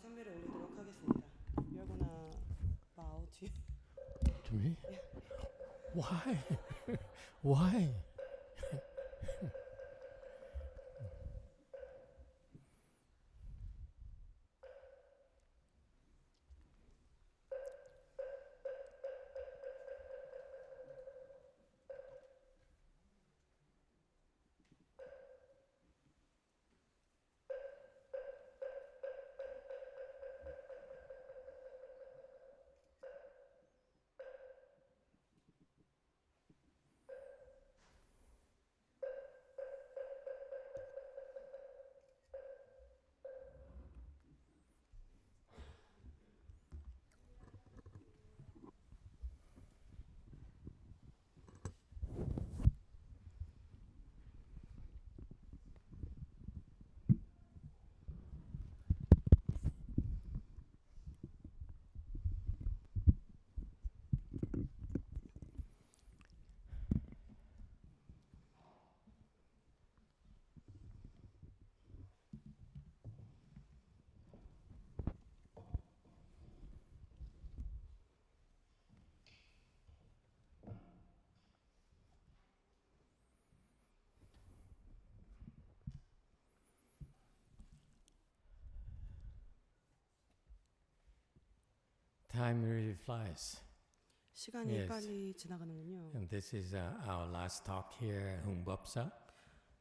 찬미를 올리도록 하겠습니다. You're gonna bow to To me? Why? Why? Time really flies. 시간이 Yes. 빨리 지나가는군요. And this is our last talk here at Hungbopsa.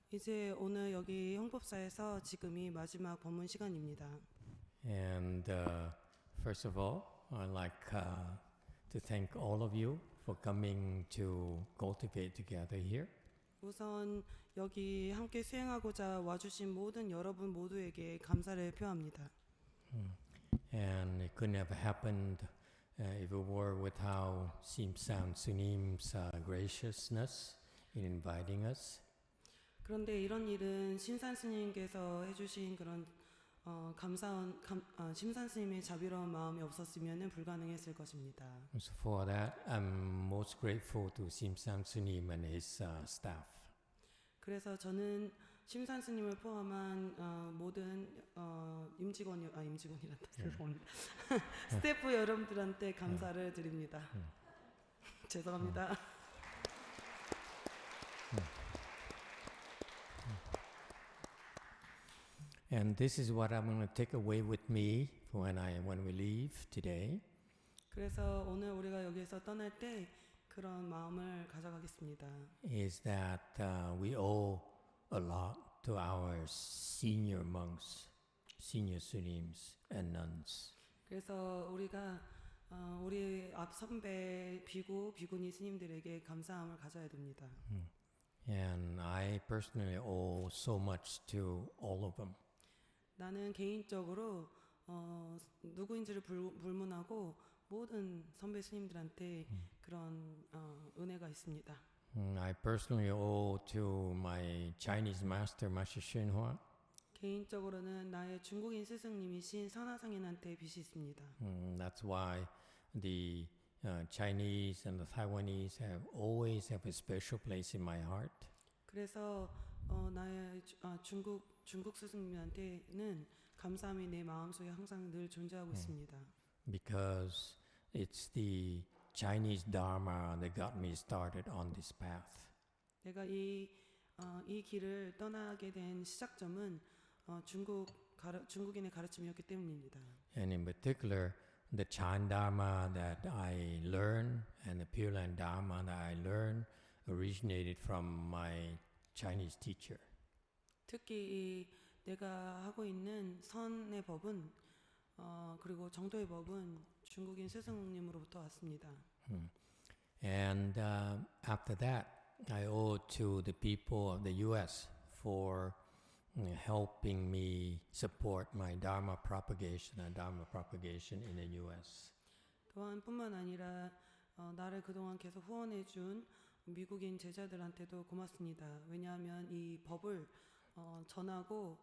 이제 오늘 여기 형법사에서 지금이 마지막 법문 시간입니다. And first of all, I'd like to thank all of you for coming to cultivate together here. 우선 여기 함께 수행하고자 와주신 모든 여러분 모두에게 감사를 표합니다. And it couldn't have happened if it were without Simsan Sunim's graciousness in inviting us. 그런데 이런 일은 심산 스님께서 해주신 그런 심산 스님의 자비로운 마음이 없었으면 불가능했을 것입니다. So for that, I'm most grateful to Simsan Sunim and his staff. 그래서 저는 심산 스님을 포함한 모든 임직원이란다. 죄송합니다. 스태프 여러분들한테 감사를 드립니다. 죄송합니다. And this is what I'm going to take away with me when we leave today. 그래서 오늘 우리가 여기에서 떠날 때 그런 마음을 가져가겠습니다. Is that we owe a lot to our senior monks, senior sunims and nuns. 그래서 우리가 우리 앞 선배 비구니 스님들에게 감사함을 가져야 됩니다. And I personally owe so much to all of them. 나는 개인적으로 누구인지를 불문하고 모든 선배 스님들한테 그런 은혜가 있습니다. I personally owe to my Chinese master, Master Xinhua. 개인적으로는 나의 중국인 스승님이신 선화상인한테 빚이 있습니다. That's why the Chinese and the Taiwanese always have a special place in my heart. 그래서 나의 중국 스승님한테는 감사함이 내 마음속에 항상 늘 존재하고 있습니다. Because it's the Chinese Dharma that got me started on this path. 내가 이 길을 떠나게 된 시작점은 중국인의 가르침이었기 때문입니다. And in particular, the Chan Dharma that I learned and the Pure Land Dharma that I learned originated from my Chinese teacher. 특히 내가 하고 있는 선의 법은 그리고 정도의 법은 중국인 스승님으로부터 왔습니다. And after that, I owe to the people of the U.S. for helping me support my Dharma propagation and Dharma propagation in the U.S. 또한 뿐만 아니라 나를 그동안 계속 후원해준 미국인 제자들한테도 고맙습니다. 왜냐하면 이 법을 전하고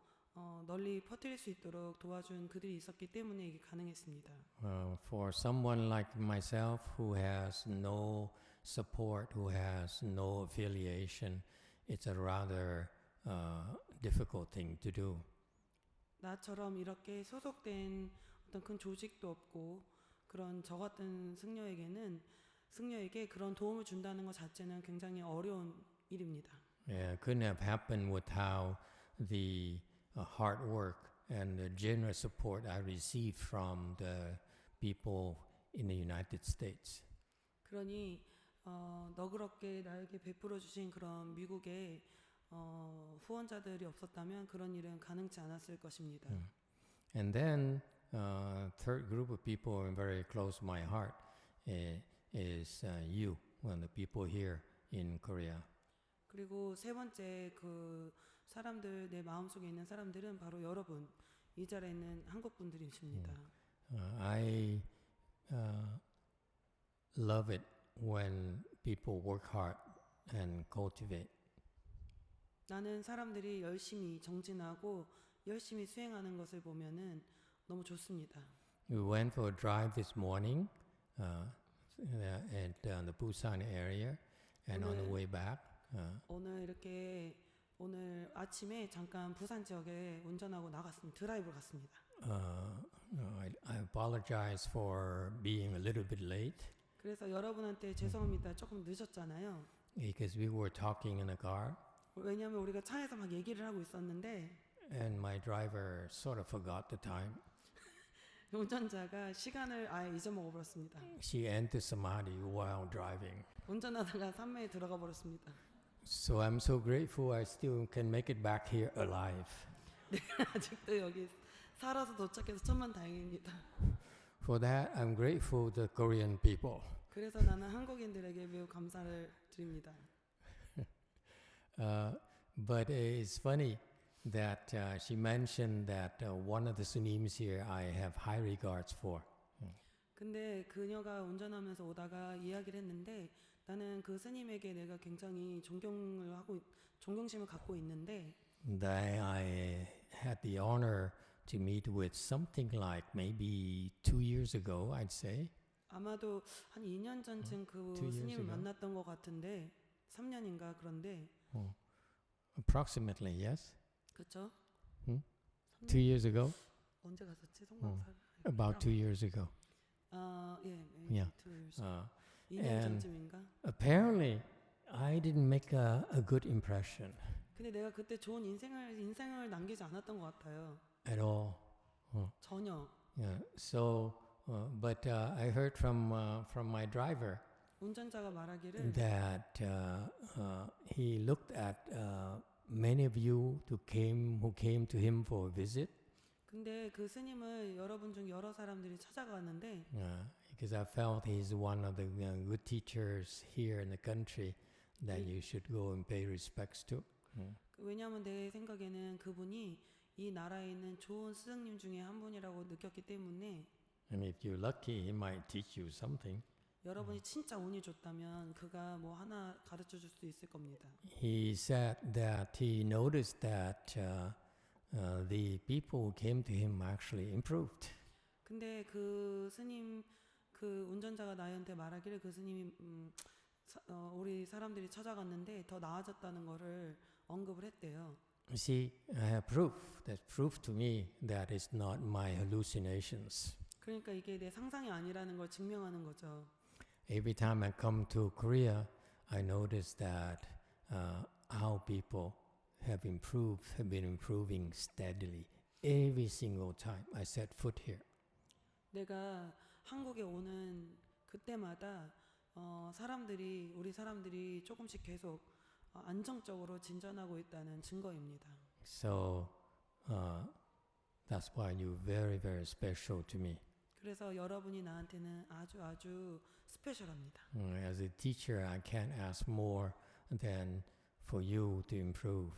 널리 퍼뜨릴 수 있도록 도와준 그들이 있었기 때문에 이게 가능했습니다. For someone like myself who has no support, who has no affiliation, it's a rather difficult thing to do. 나처럼 이렇게 소속된 어떤 큰 조직도 없고 그런 저 같은 승려에게 그런 도움을 준다는 것 자체는 굉장히 어려운 일입니다. Yeah, couldn't have happened without the hard work and the generous support I received from the people in the United States. 그러니 너그럽게 나에게 베풀어 주신 그런 미국의 후원자들이 없었다면 그런 일은 가능치 않았을 것입니다. And then, third group of people very close to my heart is you, well, the people here in Korea. 그리고 세 번째 그 사람들 내 마음속에 있는 사람들은 바로 여러분 이 자리에 있는 한국 분들이십니다. I love it when people work hard and cultivate. 나는 사람들이 열심히 정진하고 열심히 수행하는 것을 보면은 너무 좋습니다. We went for a drive this morning at the Busan area, and on the way back, 오늘 아침에 잠깐 부산 지역에 운전하고 나갔습니다. 드라이브를 갔습니다. I apologize for being a little bit late 그래서 여러분한테 죄송합니다. 조금 늦었잖아요. because we were talking in the car, 왜냐하면 우리가 차에서 막 얘기를 하고 있었는데 and my driver sort of forgot the time. 운전자가 시간을 아예 잊어먹어 버렸습니다. She entered samadhi while driving. 운전하다가 산매에 들어가 버렸습니다. So I'm so grateful I still can make it back here alive. 아직도 여기 살아서 도착해서 천만다행입니다. For that, I'm grateful to the Korean people. 그래서 나는 한국인들에게 매우 감사를 드립니다. But it's funny that she mentioned that one of the Sunims here I have high regards for. 근데 그녀가 운전하면서 오다가 이야기를 했는데 나는 그 스님에게 내가 굉장히 존경심을 갖고 있는데 That I had the honor to meet with something like maybe 2 years ago, I'd say. 아마도 한 2년 전쯤 그 2 years 스님을 ago. 만났던 것 같은데 3년인가 그런데 Approximately, yes. 그렇죠? 2 years ago? 언제 갔었지? 성광사. About 2 years ago. 예, Yeah. 2 years. 2년 and 전쯤인가? apparently, I didn't make a good impression 근데 내가 그때 좋은 인생을 남기지 않았던 것 같아요. at all. 전혀. Yeah. So, but I heard from my driver 운전자가 말하기를 that he looked at many of you who came to him for a visit. 근데 그 스님을 여러분 중 여러 사람들이 찾아갔는데 Because I felt he's one of the good teachers here in the country that you should go and pay respects to. 왜냐하면 내 생각에는 그분이 이 나라에 있는 좋은 스승님 중에 한 분이라고 느꼈기 때문에 And if you're lucky, he might teach you something. 여러분이 진짜 운이 좋다면 그가 뭐 하나 가르쳐 줄 수 있을 겁니다. He said that he noticed that the people who came to him actually improved. 근데 그 스님 그 운전자가 나한테 말하기를 그 스님이 우리 사람들이 찾아갔는데 더 나아졌다는 거를 언급을 했대요. You see, I have proof. That's proof to me that it's not my hallucinations. 그러니까 이게 내 상상이 아니라는 걸 증명하는 거죠. Every time I come to Korea, I notice that our people have been improving steadily every single time I set foot here. 내가 한국에 오는 그때마다 우리 사람들이 조금씩 계속 안정적으로 진전하고 있다는 증거입니다. So that's why you're very, very special to me. 그래서 여러분이 나한테는 아주 스페셜합니다. As a teacher, I can't ask more than for you to improve.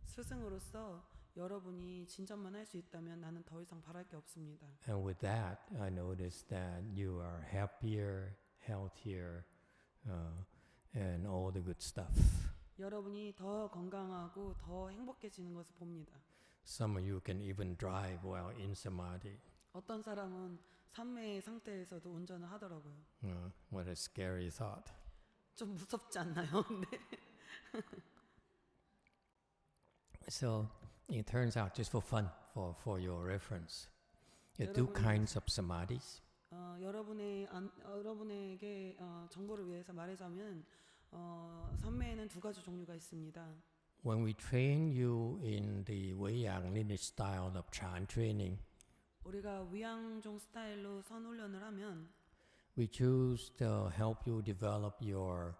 스승으로서 여러분이 진전만 할 수 있다면 나는 더 이상 바랄 게 없습니다. And with that, I notice that you are happier, healthier, and all the good stuff. 여러분이 더 건강하고 더 행복해지는 것을 봅니다. Some of you can even drive while in samadhi. 어떤 사람은 산매의 상태에서도 운전을 하더라고요. What a scary thought. 좀 무섭지 않나요? 네. So it turns out, just for fun, for your reference, two 여러분, kinds of samadhis. 여러분에게 정보를 위해서 말하자면 삼매에는 두 가지 종류가 있습니다. When we train you in the Weiyang lineage style of Chan training, 우리가 위양종 스타일로 선훈련을 하면 we choose to help you develop your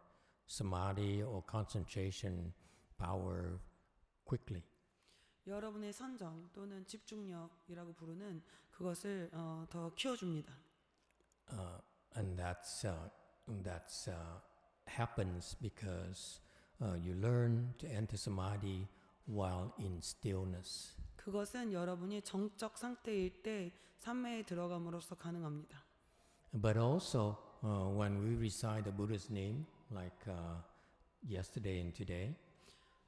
samadhi or concentration power quickly. 여러분의 선정 또는 집중력이라고 부르는 그것을 더 키워줍니다. And that's happens because you learn to enter samadhi while in stillness. 그것은 여러분이 정적 상태일 때 삼매에 들어감으로써 가능합니다. But also when we recite the Buddha's name, like yesterday and today,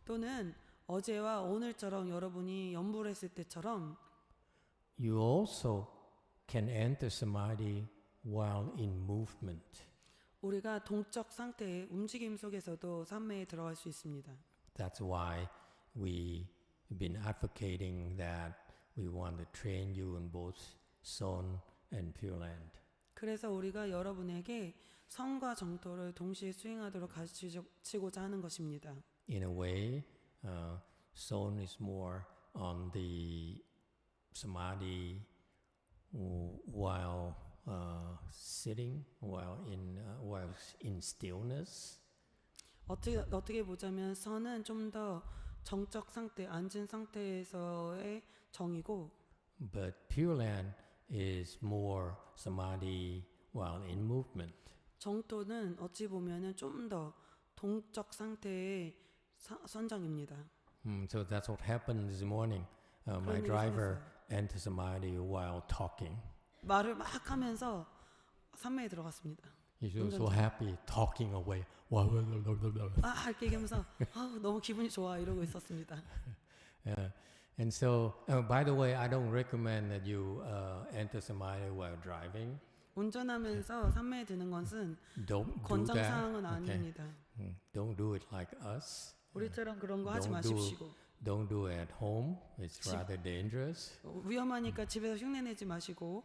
또는 어제와 오늘처럼 여러분이 연불을 했을 때처럼 you also can enter samadhi while in movement. 우리가 동적 상태의 움직임 속에서도 삼매에 들어갈 수 있습니다. That's why we've been advocating that we want to train you in both Son and Pure Land. 그래서 우리가 여러분에게 성과 정토를 동시에 수행하도록 가르치고자 하는 것입니다. In a way, Son is more on the samadhi while sitting, while in stillness. 어떻게 보자면 선은 좀 더 정적 상태, 앉은 상태에서의 정이고, But Pure Land is more samadhi while in movement. 정토는 어찌 보면은 좀 더 동적 상태의 선정입니다. So that's what happened this morning. My 그런 일이 driver 생겼어요. entered samadhi while talking. 말을 막 하면서 삼매에 들어갔습니다. He was so happy talking away. 이렇게 얘기하면서 너무 기분이 좋아 이러고 있었습니다. And so, by the way, I don't recommend that you enter samadhi while driving. 운전하면서 삼매에 드는 것은 Don't do 권장 that. 사항은 Okay. 아닙니다. Don't do it like us. 우리처럼 그런 거 하지 Don't do- 마십시오. Don't do it at home. It's 집- rather dangerous. 위험하니까 집에서 흉내내지 마시고.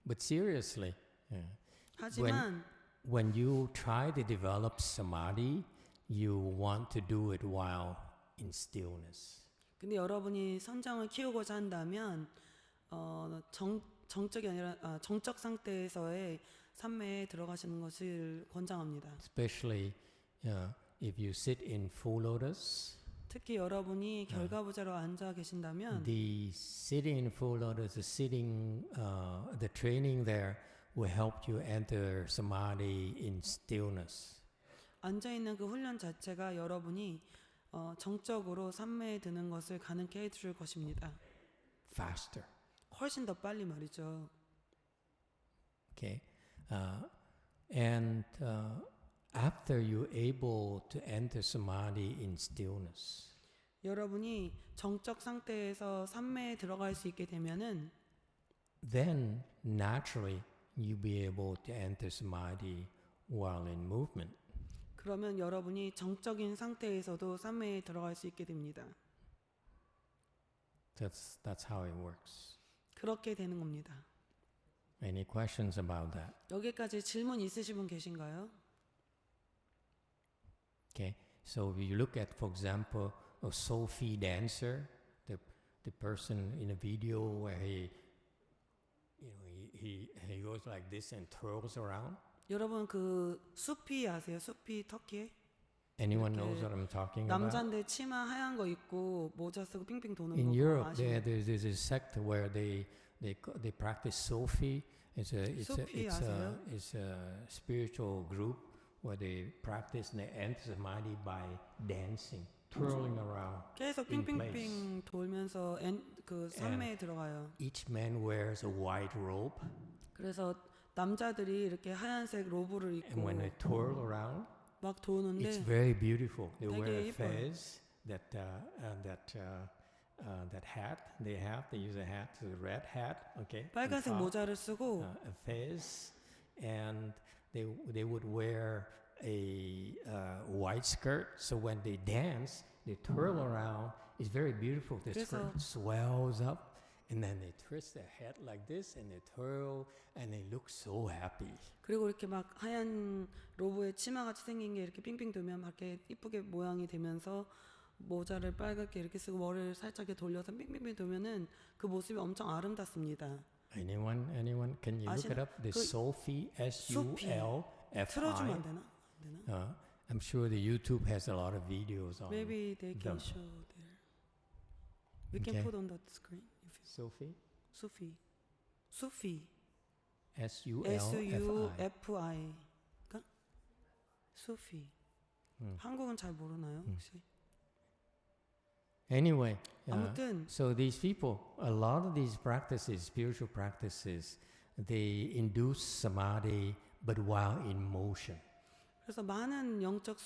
But seriously, 하지만 when you try to develop samadhi, you want to do it while in stillness. 근데 여러분이 선정을 키우고자 한다면 정적이 아니라 정적 상태에서의 삼매에 들어가시는 것을 권장합니다. Especially if you sit in full lotus. 특히 여러분이 결과부자로 앉아 계신다면 The sitting in full lotus, the training there will help you enter samadhi in stillness. 앉아 있는 그 훈련 자체가 여러분이 정적으로 삼매에 드는 것을 가능케 해줄 것입니다. Faster. 훨씬 더 빨리 말이죠. Okay, and after you're able to enter samadhi in stillness, 여러분이 정적 상태에서 삼매에 들어갈 수 있게 되면은 then naturally you'll be able to enter samadhi while in movement. 그러면 여러분이 정적인 상태에서도 삼매에 들어갈 수 있게 됩니다. That's how it works. 그렇게 되는 겁니다. Any questions about that? 여기까지 질문 있으신 분 계신가요? Okay, so if you look at, for example, a Sophie dancer, the person in a video where he goes like this and twirls around. 여러분 그 수피 아세요? 수피 터키에 Anyone 이렇게 knows what I'm talking about? 남잔데 치마 하얀 거 입고 모자 쓰고 빙빙 도는 In 거 Europe, 아시나요? there's a sect where they practice Sophie. It's a spiritual group where they practice and they enter samadhi by dancing, twirling around. 계속 in 빙빙빙 돌면서 그 삼매에 들어가요. Each man wears a white robe, 그래서 남자들이 이렇게 하얀색 로브를 and 입고 when they twirl around, 막 it's 도는데 very beautiful. They 되게 wear a 예뻐요. fez, that hat they use a hat, a red hat, okay. on 빨간색 top. 모자를 쓰고 A fez, and they would wear a white skirt. So when they dance, they twirl around. It's very beautiful. The 그래서- skirt swells up, and then they twist their head like this, and they twirl, and they look so happy. 그리고 이렇게 막 하얀 로브의 치마같이 생긴 게 이렇게 빙빙 돌면 밖에 이쁘게 모양이 되면서 모자를 빨갛게 이렇게 쓰고 머리를 살짝 이렇게 돌려서 빙빙빙 돌면은 그 모습이 엄청 아름답습니다. Anyone? Can you look it up? The Sophie, S-U-L-F-I. 틀어주면 안 되나? 안 되나? I'm sure the YouTube has a lot of videos on Maybe they can them. show there. We can Okay. put on the screen. If you Sophie, Sufi. S-U-L-F-I. S-U-F-I.가? 수피. 한국은 잘 모르나요, 혹시? Anyway, 아무튼 so these people, a lot of these practices, spiritual practices, they induce samadhi, but while in motion. 그래서 많은 영적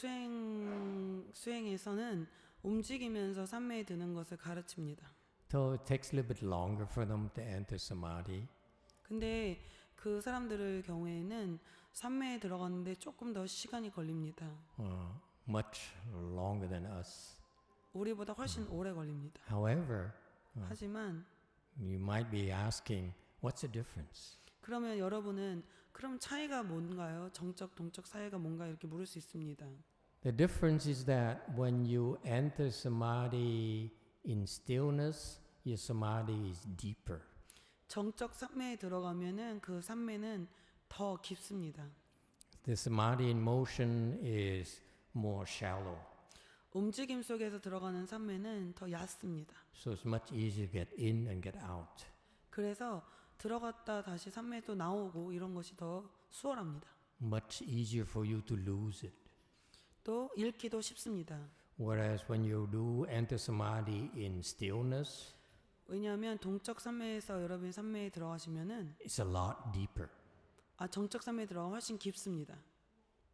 수행에서는 움직이면서 삼매에 드는 것을 가르칩니다. So it takes a little bit longer for them to enter samadhi. 근데 그 사람들의 경우에는 삼매에 들어가는데 조금 더 시간이 걸립니다. Much longer than us. 우리보다 훨씬 오래 걸립니다. However, 하지만 you might be asking, what's the difference? 그러면 여러분은 그럼 차이가 뭔가요? 정적, 동적 사이가 뭔가 이렇게 물을 수 있습니다. The difference is that when you enter samadhi in stillness, your samadhi is deeper. 정적 삼매에 들어가면은 그 삼매는 더 깊습니다. The samadhi in motion is more shallow. 움직임 속에서 들어가는 삼매는 더 얕습니다. So it's much easier to get in and get out. 그래서 들어갔다 다시 삼매에 또 나오고 이런 것이 더 수월합니다. Much easier for you to lose it. 또 잃기도 쉽습니다. Whereas when you do enter samadhi in stillness, 왜냐하면 동적 삼매에서 여러분이 삼매에 들어가시면은 it's a lot deeper. 정적 삼매에 들어가 훨씬 깊습니다.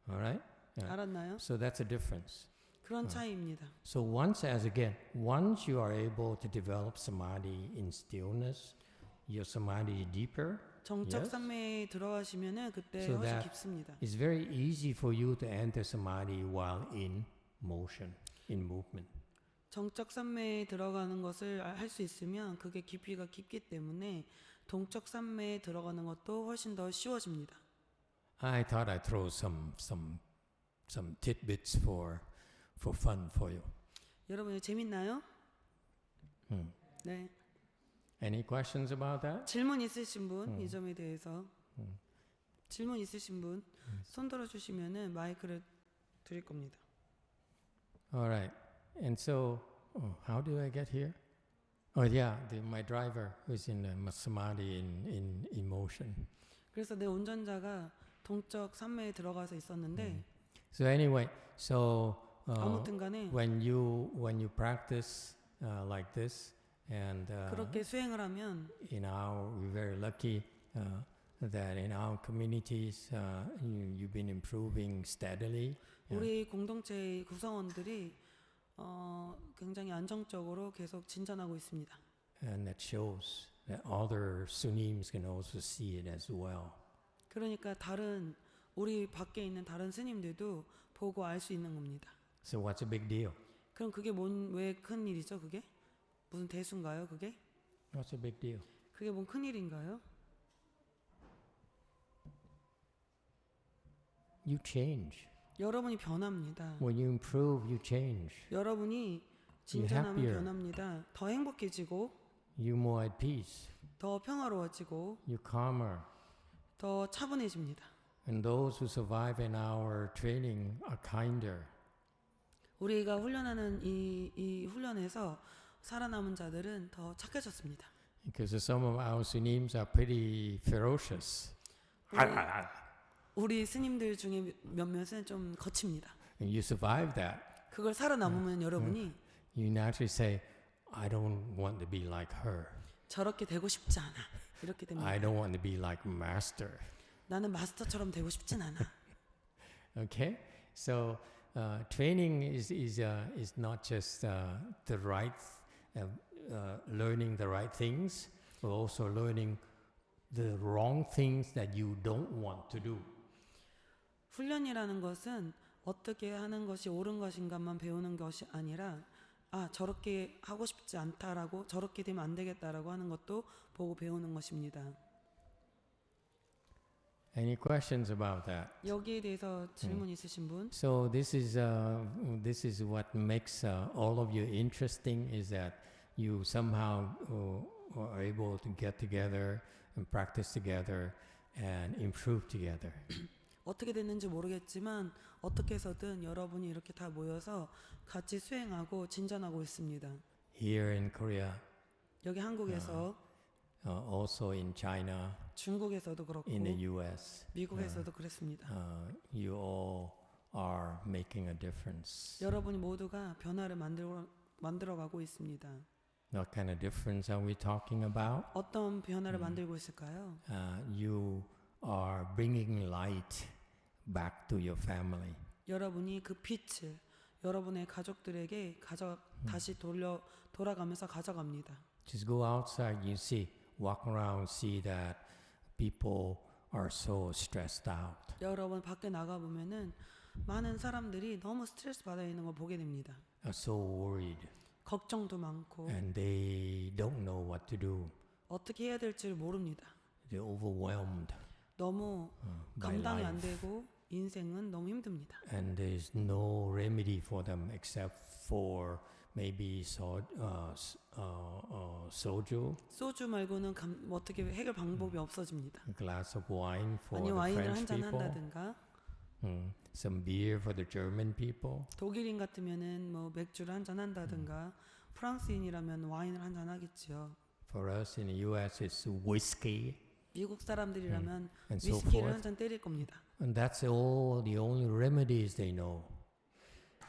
All right? Yeah. 알았나요? So that's a difference. 그런 차이입니다. So once you are able to develop samadhi in stillness, your samadhi is deeper. 정적 Yes. 삼매에 들어가시면은 그때 So 훨씬 that 깊습니다. It's very easy for you to enter samadhi while in motion, in movement. 정적 삼매에 들어가는 것을 할 수 있으면 그게 깊이가 깊기 때문에 동적 삼매에 들어가는 것도 훨씬 더 쉬워집니다. I thought I'd throw some tidbits for fun for you. 여러분 재밌나요? 네. Any questions about that? 질문 있으신 분 이 점에 대해서 질문 있으신 분 손 들어 주시면은 마이크를 드릴 겁니다. All right. And so, how do I get here? Oh yeah, my driver who's in samadhi in motion. 그래서 내 운전자가 동적 삼매에 들어가서 있었는데 So anyway, 아무튼간에 when you practice like this, and 그렇게 수행을 하면 we're very lucky that in our communities you've been improving steadily. 우리 공동체의 구성원들이 굉장히 안정적으로 계속 진전하고 있습니다. And that shows that other Sunims can also see it as well. 그러니까 우리 밖에 있는 다른 스님들도 보고 알 수 있는 겁니다. So what's a big deal? 그럼 그게 왜 큰 일이죠? 그게 무슨 대수인가요? 그게 What's a big deal? 그게 뭔 큰 일인가요? You change. 여러분이 변합니다. When you improve, you change. 여러분이 진전하면 happier. 변합니다. 더 행복해지고, You more at peace. 더 평화로워지고, You calmer. 더 차분해집니다. And those who survive in our training are kinder. 우리가 훈련하는 이 훈련에서 살아남은 자들은 더 착해졌습니다. Because some of our Sunims are pretty ferocious. 우리 스님들 중에 몇몇은 좀 거칩니다. And you survive that. 그걸 살아남으면 여러분이 You naturally say, I don't want to be like her. 저렇게 되고 싶지 않아. 이렇게 됩니다. I don't want to be like master. 나는 마스터처럼 되고 싶진 않아. Okay? So training is not just the right, learning the right things, but also learning the wrong things that you don't want to do. 훈련이라는 것은 어떻게 하는 것이 옳은 것인가만 배우는 것이 아니라 저렇게 하고 싶지 않다라고, 저렇게 되면 안 되겠다라고 하는 것도 보고 배우는 것입니다. Any questions about that? 여기에 대해서 질문 있으신 분? So this is what makes all of you interesting is that you somehow are able to get together and practice together and improve together. 어떻게 됐는지 모르겠지만 어떻게 해서든 여러분이 이렇게 다 모여서 같이 수행하고 진전하고 있습니다. Here in Korea, 여기 한국에서 also in China, 중국에서도 그렇고 in the U.S., 미국에서도 그랬습니다. you all are making a difference. 여러분이 모두가 변화를 만들어가고 있습니다. What kind of difference are we talking about? 어떤 변화를 만들고 있을까요? You are bringing light back to your family. 여러분이 그 빛을 여러분의 가족들에게 다시 돌아가면서 가져갑니다. Just go outside, you see, walk around, see that people are so stressed out. 여러분 밖에 나가 보면은 많은 사람들이 너무 스트레스 받아 있는 걸 보게 됩니다. Are so worried 걱정도 많고 and they don't know what to do. 어떻게 해야 될지를 모릅니다. They're overwhelmed 너무 by 감당이 안 life. 되고 인생은 너무 힘듭니다. And there's no remedy for them except for maybe soju, 소주 말고는 어떻게 해결 방법이 없어집니다. a glass of wine for 아니 the 와인을 French 한잔 people, 한다든가 some beer for the German people. 독일인 같으면은 뭐 맥주를 한잔 한다든가 프랑스인이라면 와인을 한잔 하겠지요. For us in the U.S., it's whiskey 미국 사람들이라면 and so 위스키를 forth. 한잔 때릴 겁니다. And that's all the only remedies they know.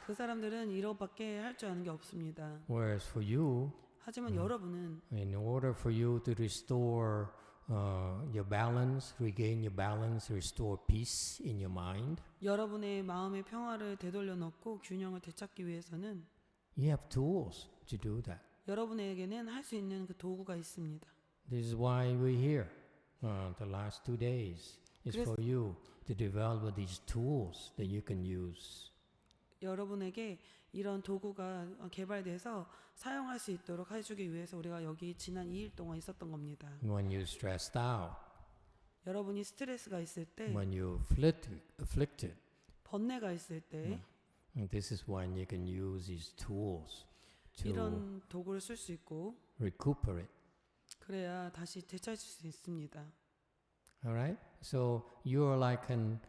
그 사람들은 이것밖에 할 줄 아는 게 없습니다. Whereas for you, 하지만 여러분은 in order for you to restore your balance, regain your balance, restore peace in your mind, 여러분의 마음의 평화를 되돌려 놓고 균형을 되찾기 위해서는 you have tools to do that. 여러분에게는 할 수 있는 그 도구가 있습니다. This is why we're here. The last 2 days is 그래서- for you to develop these tools that you can use. 여러분에게 이런 도구가 개발돼서 사용할 수 있도록 해주기 위해서 우리가 여기 지난 2일 동안 있었던 겁니다. When you're stressed out, 여러분이 스트레스가 있을 때, when you're afflicted, 번뇌가 있을 때 and this is when you can use these tools to 이런 도구를 쓸 수 있고 recuperate. 그래야 다시 되찾을 수 있습니다. All right? So you're like an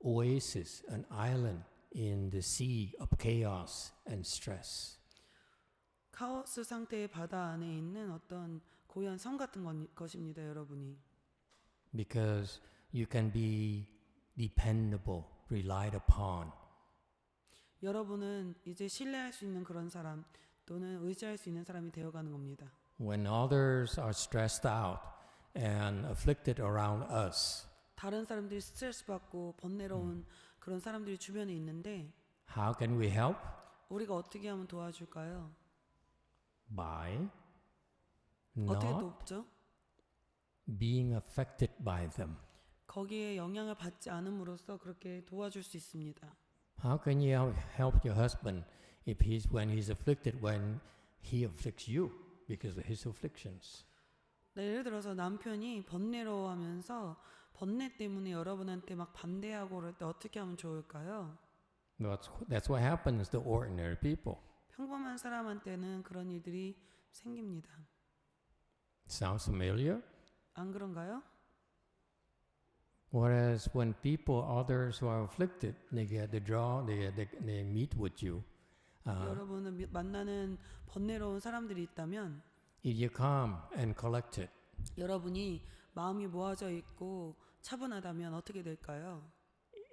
oasis, an island in the sea of chaos and stress. 카오스 상태의 바다 안에 있는 어떤 고요한 섬 같은 것입니다, 여러분이. Because you can be dependable, relied upon. 여러분은 이제 신뢰할 수 있는 그런 사람 또는 의지할 수 있는 사람이 되어가는 겁니다. When others are stressed out and afflicted around us, 다른 사람들이 스트레스 받고 번뇌로운 그런 사람들이 주변에 있는데 how can we help? 우리가 어떻게 하면 도와줄까요? By 어떻게 not 돕죠? being affected by them. 거기에 영향을 받지 않음으로써 그렇게 도와줄 수 있습니다. How can you help your husband if when he's afflicted when he afflicts you because of his afflictions? 네, 예를 들어서 남편이 번뇌로워하면서 번뇌 때문에 여러분한테 막 반대하고 그럴 때 어떻게 하면 좋을까요? That's what happens to ordinary people. 평범한 사람한테는 그런 일들이 생깁니다. Sounds familiar? 안 그런가요? Whereas when people, others who are afflicted, they get the draw, they meet with you. 여러분은 만나는 번뇌로운 사람들이 있다면 If you're calm and collected, 여러분이 마음이 모아져 있고 차분하다면 어떻게 될까요?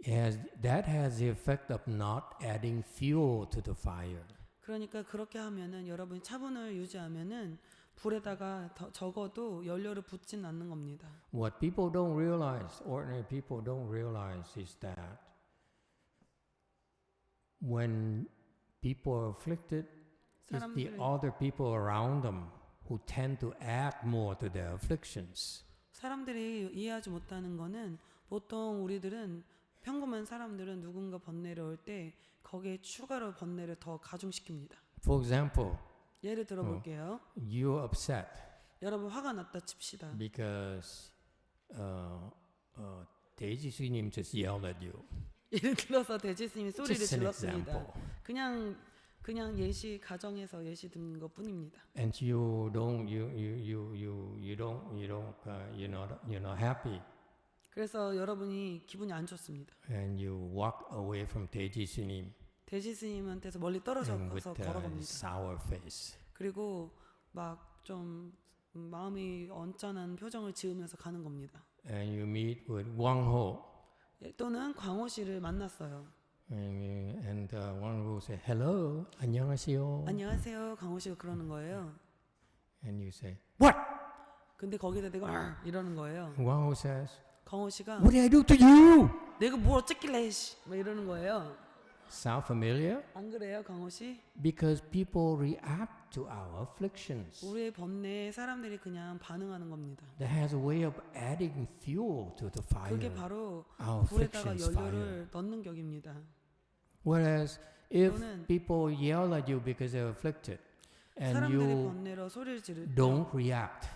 that has the effect of not adding fuel to the fire. 그러니까 그렇게 하면은 여러분이 차분을 유지하면은 불에다가 적어도 연료를 붓진 않는 겁니다. What people don't realize, ordinary people don't realize, is that when people are afflicted, it's the 사람들이 other people around them who tend to add more to their afflictions. 사람들이 이해하지 못하는 거는 보통 우리들은 평범한 사람들은 누군가 번뇌를 올 때 거기에 추가로 번뇌를 더 가중시킵니다. For example, 예를 들어 볼게요. you're upset 여러분 화가 났다 칩시다. because 대지 스님 just yelled at you. 예를 들어서 대지 스님이 소리를 Just an 질렀습니다. example. 그냥 예시 가정에서 예시 듣는 것뿐입니다. And you're not happy, 그래서 여러분이 기분이 안 좋습니다. and you walk away from 대지 스님 대지 스님한테서 멀리 and 떨어져서 with a 걸어갑니다. sour face. 그리고 막 좀 마음이 언짢은 표정을 지으면서 가는 겁니다. And you meet with Wang Ho, 또는 광호 씨를 만났어요. and Wang Ho say, "Hello, 안녕하세요." 안녕하세요. 광호 씨가 그러는 거예요. And you say, "What?" 근데 거기다 내가 이러는 거예요. Wang Ho says, 광호 씨가 "What did I do to you?" 내가 뭘 어쨌길래 막 이러는 거예요. Sound familiar? 안 그래요, 광호 씨? Because people react to our afflictions. 우리의 번뇌에 사람들이 그냥 반응하는 겁니다. That has a way of adding fuel to the fire. 그게 바로 Our 불에다가 afflictions fire. 연료를 넣는 격입니다. Whereas if 또는 people yell at you because they're afflicted, and 사람들의 you 번뇌로 소리를 지를 때 don't react,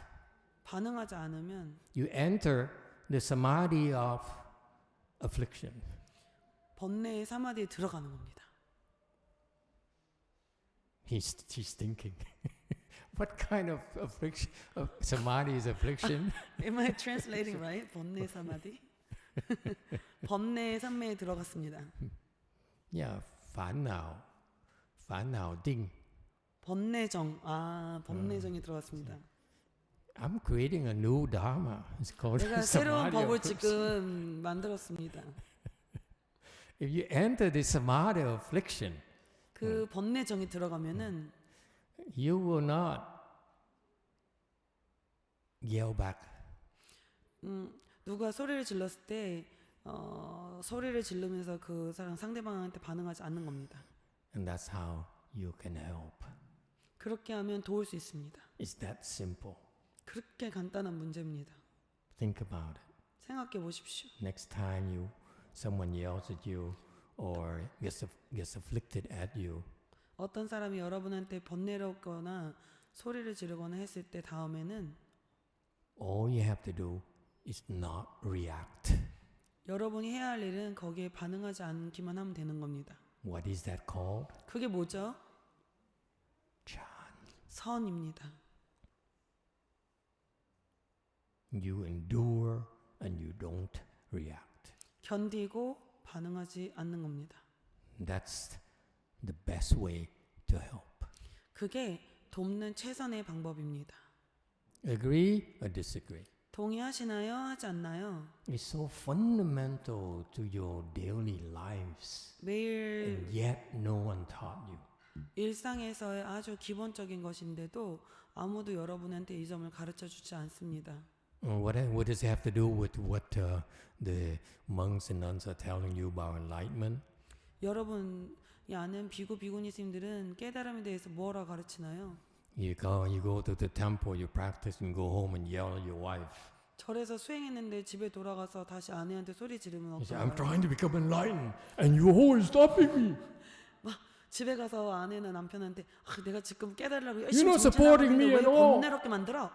반응하지 않으면 you enter the samadhi of affliction. 번뇌의 사마디에 들어가는 겁니다. He's thinking, what kind of affliction? Samadhi is affliction. Am I translating right? 번뇌 사마디? 번뇌의 산매에 들어갔습니다. Yeah, 烦恼定. 번뇌정, 번뇌정이 들어갔습니다. I'm creating a new dharma. It's called 내가 새로운 samadhi of 법을 affliction. 지금 만들었습니다. If you enter the samadhi of affliction, 그 번뇌정이 들어가면은 you will not yell back. 누가 소리를 질렀을 때 소리를 지르면서 그 사람 상대방한테 반응하지 않는 겁니다. And that's how you can help. 그렇게 하면 도울 수 있습니다. It's that simple. 그렇게 간단한 문제입니다. Think about it. 생각해 보십시오. Next time someone yells at you or gets afflicted at you, 어떤 사람이 여러분한테 번뇌롭거나 소리를 지르거나 했을 때 다음에는 all you have to do is not react. 여러분이 해야 할 일은 거기에 반응하지 않기만 하면 되는 겁니다. What is that called? 그게 뭐죠? Chan. 선입니다. You endure and you don't react. 견디고 반응하지 않는 겁니다. That's the best way to help. 그게 돕는 최선의 방법입니다. Agree or disagree? 동의하시나요? 하지 않나요? It's so fundamental to your daily lives. 매일 And yet no one taught you. 일상에서의 아주 기본적인 것인데도 아무도 여러분한테 이 점을 가르쳐 주지 않습니다. What does it have to do with what the monks and nuns are telling you about enlightenment? 여러분이 아는 비구 비구니 스님들은 깨달음에 대해서 뭐라 가르치나요? You go to the temple, you practice and go home and yell at your wife. 절에서 수행했는데 집에 돌아가서 다시 아내한테 소리 지르면 You say, I'm 어떨까요? trying to become enlightened and you're always stopping me. 집에 가서 아내는 남편한테 내가 지금 깨달으려고 You're 열심히 not supporting me 정진하는데 왜 at all. 번뇌롭게 만들어?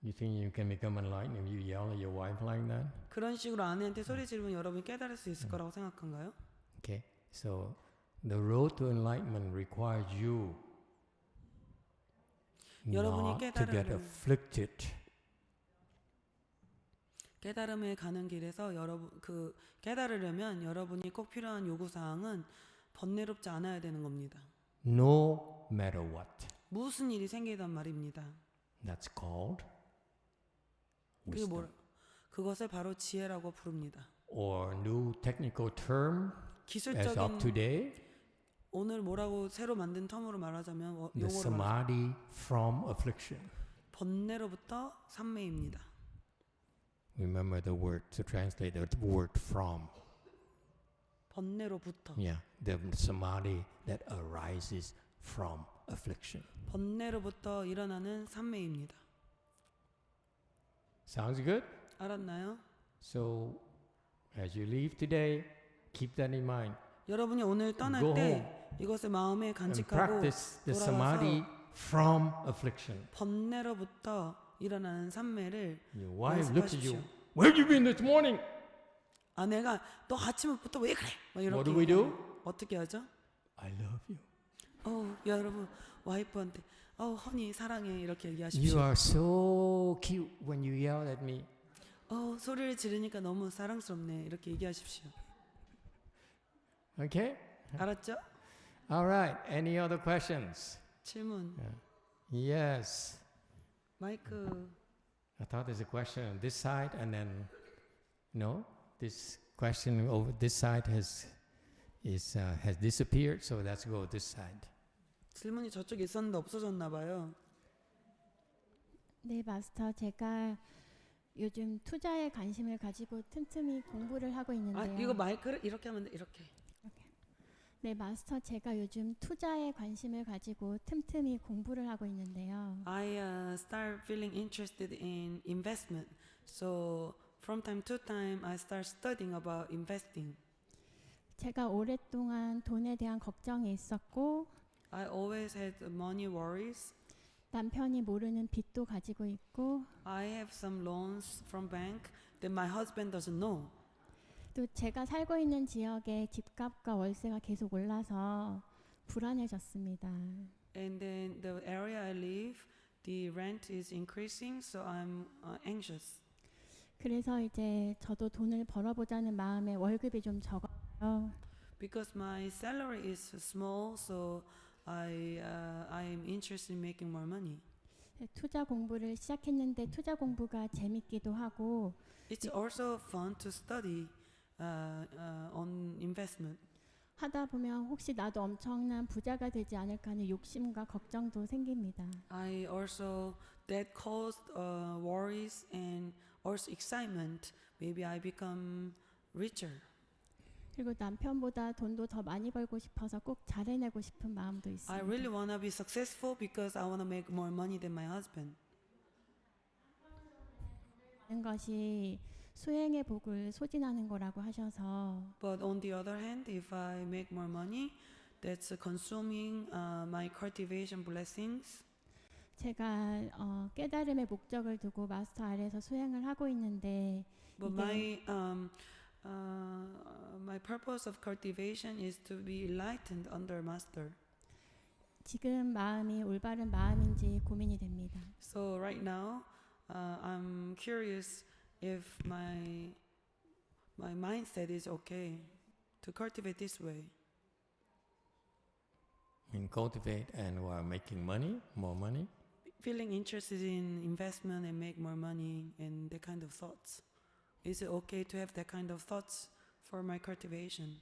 You think you can become enlightened if you yell at your wife like that? 그런 식으로 아내한테 소리 지르면 여러분이 깨달을 수 있을 거라고 생각한가요? Okay, so the road to enlightenment requires you 여러분이 not to get 깨달음을- afflicted. 깨달음에 가는 길에서 깨달으려면 여러분이 꼭 필요한 요구 사항은 번뇌롭지 않아야 되는 겁니다. No matter what. 무슨 일이 생기단 말입니다. That's called 그게 wisdom. 그것을 바로 지혜라고 부릅니다. Or new technical term as of 기술적인 today, 오늘 뭐라고 새로 만든 텀으로 말하자면 the 용어로 samadhi from affliction. 번뇌로부터 삼매입니다. Remember the word to translate the word from. 번뇌로부터 Yeah, the samadhi that arises from affliction. 번뇌로부터 일어나는 삼매입니다. Sounds good? 알았나요? So, as you leave today, keep that in mind. 여러분이 오늘 떠날 Go 때 이것을 마음에 and 간직하고 practice the 돌아와서 samadhi from affliction. 번뇌로부터 일어나는 산매를 Your wife looks at you. 연습하십시오. Where have you been this morning? 아내가 너 아침부터 왜 그래? 막 What 이렇게 do we do? 얘기하면 어떻게 하죠? I love you. 여러분 와이프한테 허니 사랑해 이렇게 You 얘기하십시오. are so cute when you yell at me. 소리를 지르니까 너무 사랑스럽네 이렇게 얘기하십시오. Okay? 알았죠? All right. Any other questions? 질문. Yes. 마이크. I thought there's a question on this side, and then no, this question over this side has disappeared. So let's go this side. 질문이 저쪽에 있었는데 없어졌나 봐요. 네, 마스터. 제가 요즘 투자에 관심을 가지고 틈틈이 공부를 하고 있는데요. 이거 마이크를 이렇게 하면 돼. 이렇게. 네, 마스터. 제가 요즘 투자에 관심을 가지고 틈틈이 공부를 하고 있는데요. I start feeling interested in investment. So from time to time I start studying about investing. 제가 오랫동안 돈에 대한 걱정이 있었고 I always had money worries. 남편이 모르는 빚도 가지고 있고 I have some loans from bank that my husband doesn't know. 또 제가 살고 있는 지역의 집값과 월세가 계속 올라서 불안해졌습니다. And then the area I live, the rent is increasing, so I'm anxious. 그래서 이제 저도 돈을 벌어보자는 마음에 월급이 좀 적어요. Because my salary is small, so I am interested in making more money. 투자 공부를 시작했는데 투자 공부가 재밌기도 하고 It's also fun to study on investment. 하다 보면 혹시 나도 엄청난 부자가 되지 않을까 하는 욕심과 걱정도 생깁니다. I also that caused worries and also excitement. Maybe I become richer. 그리고 남편보다 돈도 더 많이 벌고 싶어서 꼭 잘해내고 싶은 마음도 있습니다. I really want to be successful because I want to make more money than my husband. 하는 것이 수행의 복을 소진하는 거라고 하셔서 But on the other hand, if I make more money, that's consuming my cultivation blessings. 제가 깨달음의 목적을 두고 마스터 아래에서 수행을 하고 있는데 But 이게 my purpose of cultivation is to be enlightened under master. 지금 마음이 올바른 마음인지 고민이 됩니다. So right now, I'm curious if my mindset is okay to cultivate this way. And cultivate and while making money, more money. Feeling interested in investment and make more money and that kind of thoughts. Is it okay to have that kind of thoughts for my cultivation?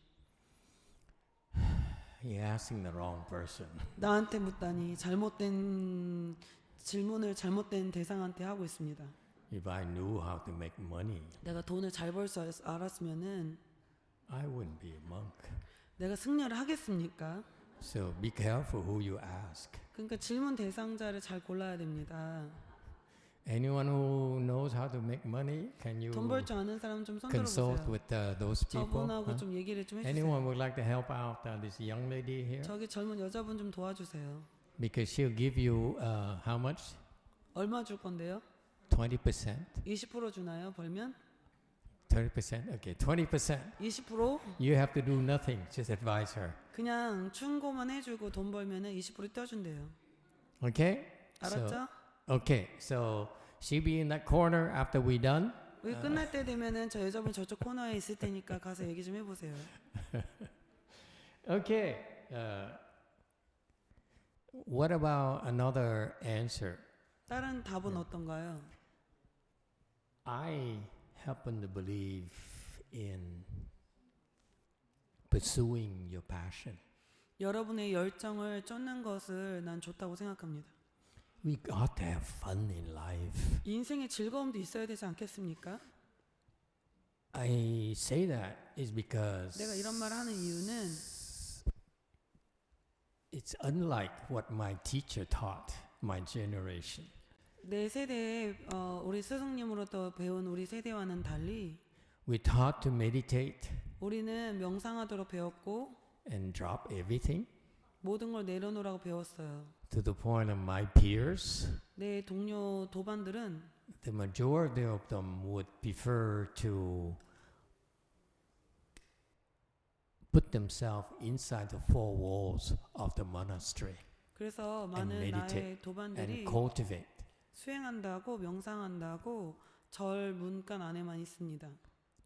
You're asking the wrong person. 나한테 묻다니 잘못된 질문을 잘못된 대상한테 하고 있습니다. If I knew how to make money, 내가 돈을 잘 벌 수 알았으면은 I wouldn't be a monk. 내가 승려를 하겠습니까? So be careful who you ask. 그러니까 질문 대상자를 잘 골라야 됩니다. Anyone who knows how to make money, can you 돈 벌 줄 아는 사람 좀 손 consult 들어보세요. with those people? 저분하고 좀 얘기를 좀 해주세요. Anyone would like to help out this young lady here? 저기 젊은 여자분 좀 도와주세요. Because she'll give you how much? 얼마 줄 건데요? 20%? 20% 주나요? 벌면? 30%? Okay, 20%. 20%? You have to do nothing. Just advise her. 그냥 충고만 해주고 돈 벌면은 20% 떼어준대요. Okay? 알았죠? Okay, so she'll be in that corner after we done. 우리 끝날 때 되면은 저 여자분 저쪽 코너에 있을 테니까 가서 얘기 좀 해보세요. Okay. What about another answer? 다른 답은 어떤가요? I happen to believe in pursuing your passion. 여러분의 열정을 쫓는 것을 난 좋다고 생각합니다. We got to have fun in life. 인생에 즐거움도 있어야 되지 않겠습니까? I say that is because 내가 이런 말을 하는 이유는 it's unlike what my teacher taught my generation. 내 세대에 우리 스승님으로부터 배운 우리 세대와는 달리 We taught to meditate 우리는 명상하도록 배웠고 and drop everything 모든 걸 내려놓으라고 배웠어요. To the point of my peers, 내 동료 도반들은 the majority of them would prefer to put themselves inside the four walls of the monastery 그래서 많은 meditate 나의 도반들이 and cultivate. 수행한다고 명상한다고 절 문간 안에만 있습니다.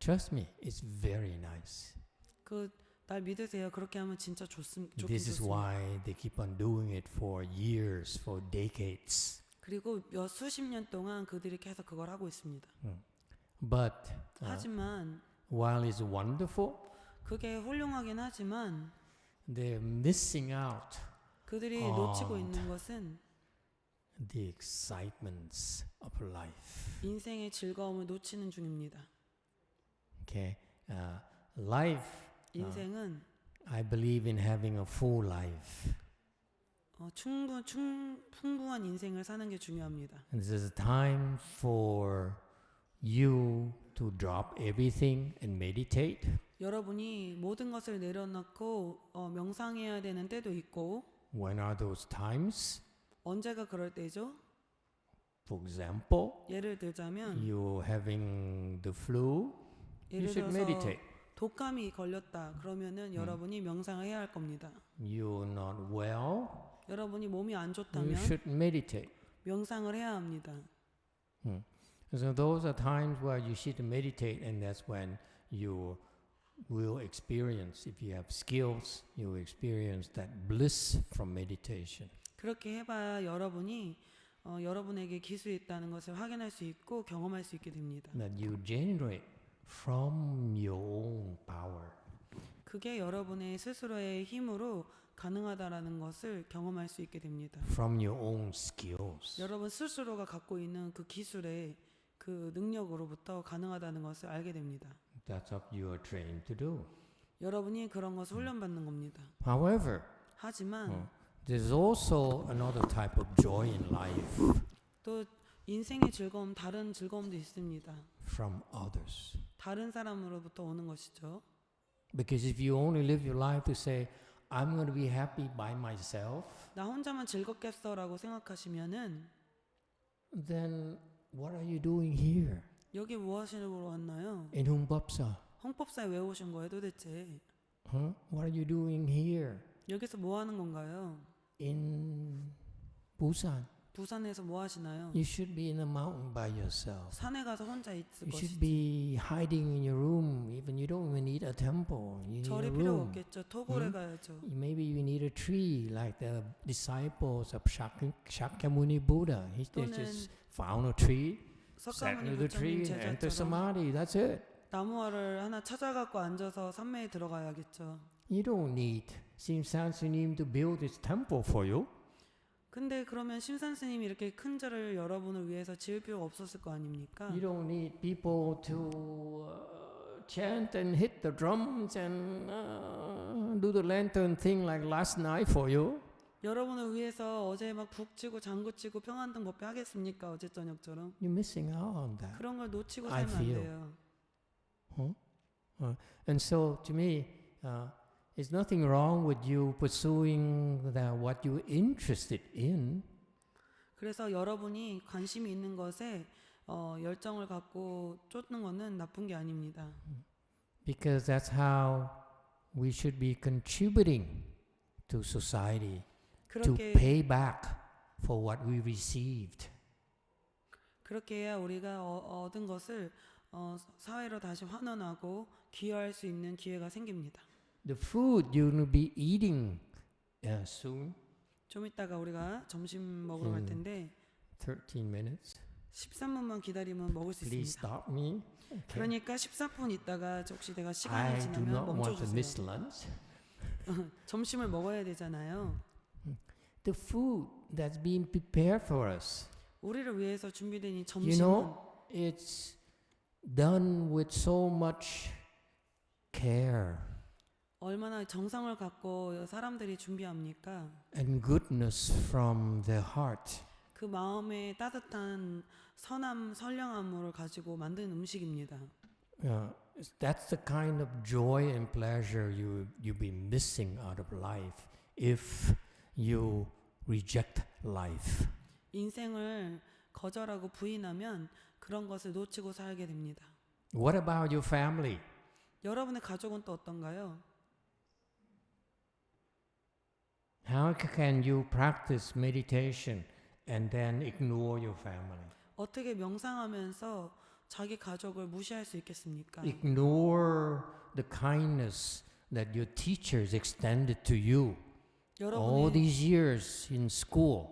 Trust me, it's very nice. 그 날 믿으세요. 그렇게 하면 진짜 좋긴 This is 좋습니다. why they keep on doing it for years, for decades. 그리고 몇 수십 년 동안 그들이 계속 그걸 하고 있습니다. But 하지만 while it's wonderful, 그게 훌륭하긴 하지만 they're missing out 그들이 아, 놓치고 있는 것은 the excitements of life. 인생의 즐거움을 놓치는 중입니다. Okay, life. 인생은 I believe in having a full life. 풍부한 인생을 사는 게 중요합니다. And this is a time for you to drop everything and meditate. 여러분이 모든 것을 내려놓고 명상해야 되는 때도 있고 When are those times? 언제가 그럴 때죠? For example, 예를 들자면 you're having the flu, you 예를 should 들어서 meditate. 독감이 걸렸다. 그러면은 여러분이 명상을 해야 할 겁니다. You're not well, 여러분이 몸이 안 you 좋다면 should meditate. 명상을 해야 합니다. So those are times where you should meditate, and that's when you will experience, if you have skills, you will experience that bliss from meditation. 그렇게 해봐야 여러분이 여러분에게 기술이 있다는 것을 확인할 수 있고 경험할 수 있게 됩니다. That you generate from your own power. 그게 여러분의 스스로의 힘으로 가능하다라는 것을 경험할 수 있게 됩니다. From your own skills. 여러분 스스로가 갖고 있는 그 기술의 그 능력으로부터 가능하다는 것을 알게 됩니다. That's what you are trained to do. 여러분이 그런 것을 훈련받는 겁니다. However, 하지만 there's also another type of joy in life 또 인생의 즐거움, 다른 즐거움도 있습니다. from others. 다른 사람으로부터 오는 것이죠. Because if you only live your life to say, I'm going to be happy by myself, 나 혼자만 즐겁겠어라고 생각하시면은 then what are you doing here 여기 뭐 하시러 왔나요? in Hungbapsa? 헌법사에 왜 오신 거예요 도대체? What are you doing here 여기서 뭐 하는 건가요? in Busan? 부산에서 뭐 하시나요? You should be in a mountain by yourself. 산에 가서 혼자 있을 You should 것이지. be hiding in your room. Even you don't even need a temple. You need 절이 a 필요 room. 없겠죠. 토굴에 가야죠. Maybe you need a tree like the disciples of Shakyamuni Buddha. He they 또는 just found a tree, sat 석가모니 under the tree, 부처님 and entered 제자처럼 samadhi. That's it. 나무화를 하나 찾아갖고 앉아서 산매에 들어가야겠죠. You don't need Simsan Sunim to build this temple for you. 근데 그러면 심산 스님이 이렇게 큰 절을 여러분을 위해서 지을 필요가 없었을 거 아닙니까? You don't need people to chant and hit the drums and do the lantern thing like last night for you. 여러분을 위해서 어제 막 북치고 장구치고 평안등 법회 하겠습니까? 어제 저녁처럼. You're missing out on that. 그런 걸 놓치고 I 살면 안 feel. 돼요. And so, to me, there's nothing wrong with you pursuing what you're interested in. 그래서 여러분이 관심이 있는 것에 열정을 갖고 쫓는 것은 나쁜 게 아닙니다. Because that's how we should be contributing to society to 그렇게 pay back for what we received. 그렇게 해야 우리가 얻은 것을 사회로 다시 환원하고 기여할 수 있는 기회가 생깁니다. The food you're going to be eating soon, 좀 이따가 우리가 점심 먹으러 갈 텐데 13 minutes. 13분만 기다리면 먹을 수 Please 있습니다. stop me. Okay. 그러니까 14분 있다가 혹시 내가 I 시간이 do 지나면 not want to miss 멈춰주세요. lunch. 점심을 먹어야 되잖아요. The food that's being prepared for us, 우리를 위해서 준비된 이 you 점심은 know, it's done with so much care 얼마나 정성을 갖고 사람들이 준비합니까? and goodness from their heart. 그 마음에 따뜻한 선량함을 가지고 만든 음식입니다. That's the kind of joy and pleasure you've been missing out of life if you reject life. 인생을 거절하고 부인하면 그런 것을 놓치고 살게 됩니다. What about your family? 여러분의 가족은 또 어떤가요? How can you practice meditation and then ignore your family? 어떻게 명상하면서 자기 가족을 무시할 수 있겠습니까? Ignore the kindness that your teachers extended to you all 여러분의 these years in school.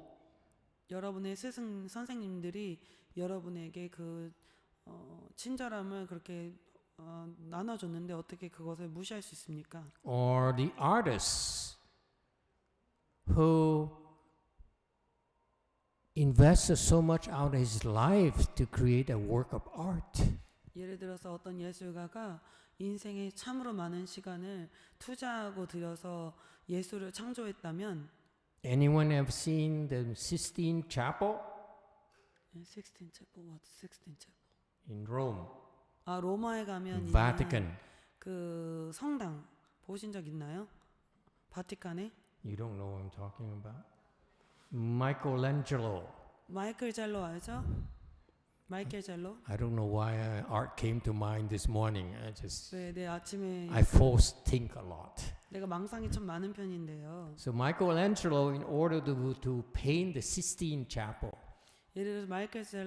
스승 선생님들이 여러분에게 그 친절함을 그렇게 나눠줬는데 어떻게 그것을 무시할 수 있습니까? Or the artists who invested so much out of his life to create a work of art. 예를 들어서 어떤 예술가가 인생에 참으로 많은 시간을 투자하고 들여서 예술을 창조했다면 Anyone have seen the Sistine Chapel Sixtine Chapel, what Sixtine Chapel? in Rome, 로마에 가면 있는 Vatican? 그 성당 보신 적 있나요? 바티칸에 You don't know what I'm talking about? Michelangelo. 마이클 젤로 알죠? 마이클 젤로? I don't know why art came to mind this morning. 내 아침에 I force think a lot. 내가 망상이 좀 많은 편인데요. So Michelangelo, in order to paint the Sistine Chapel, 예를 들어서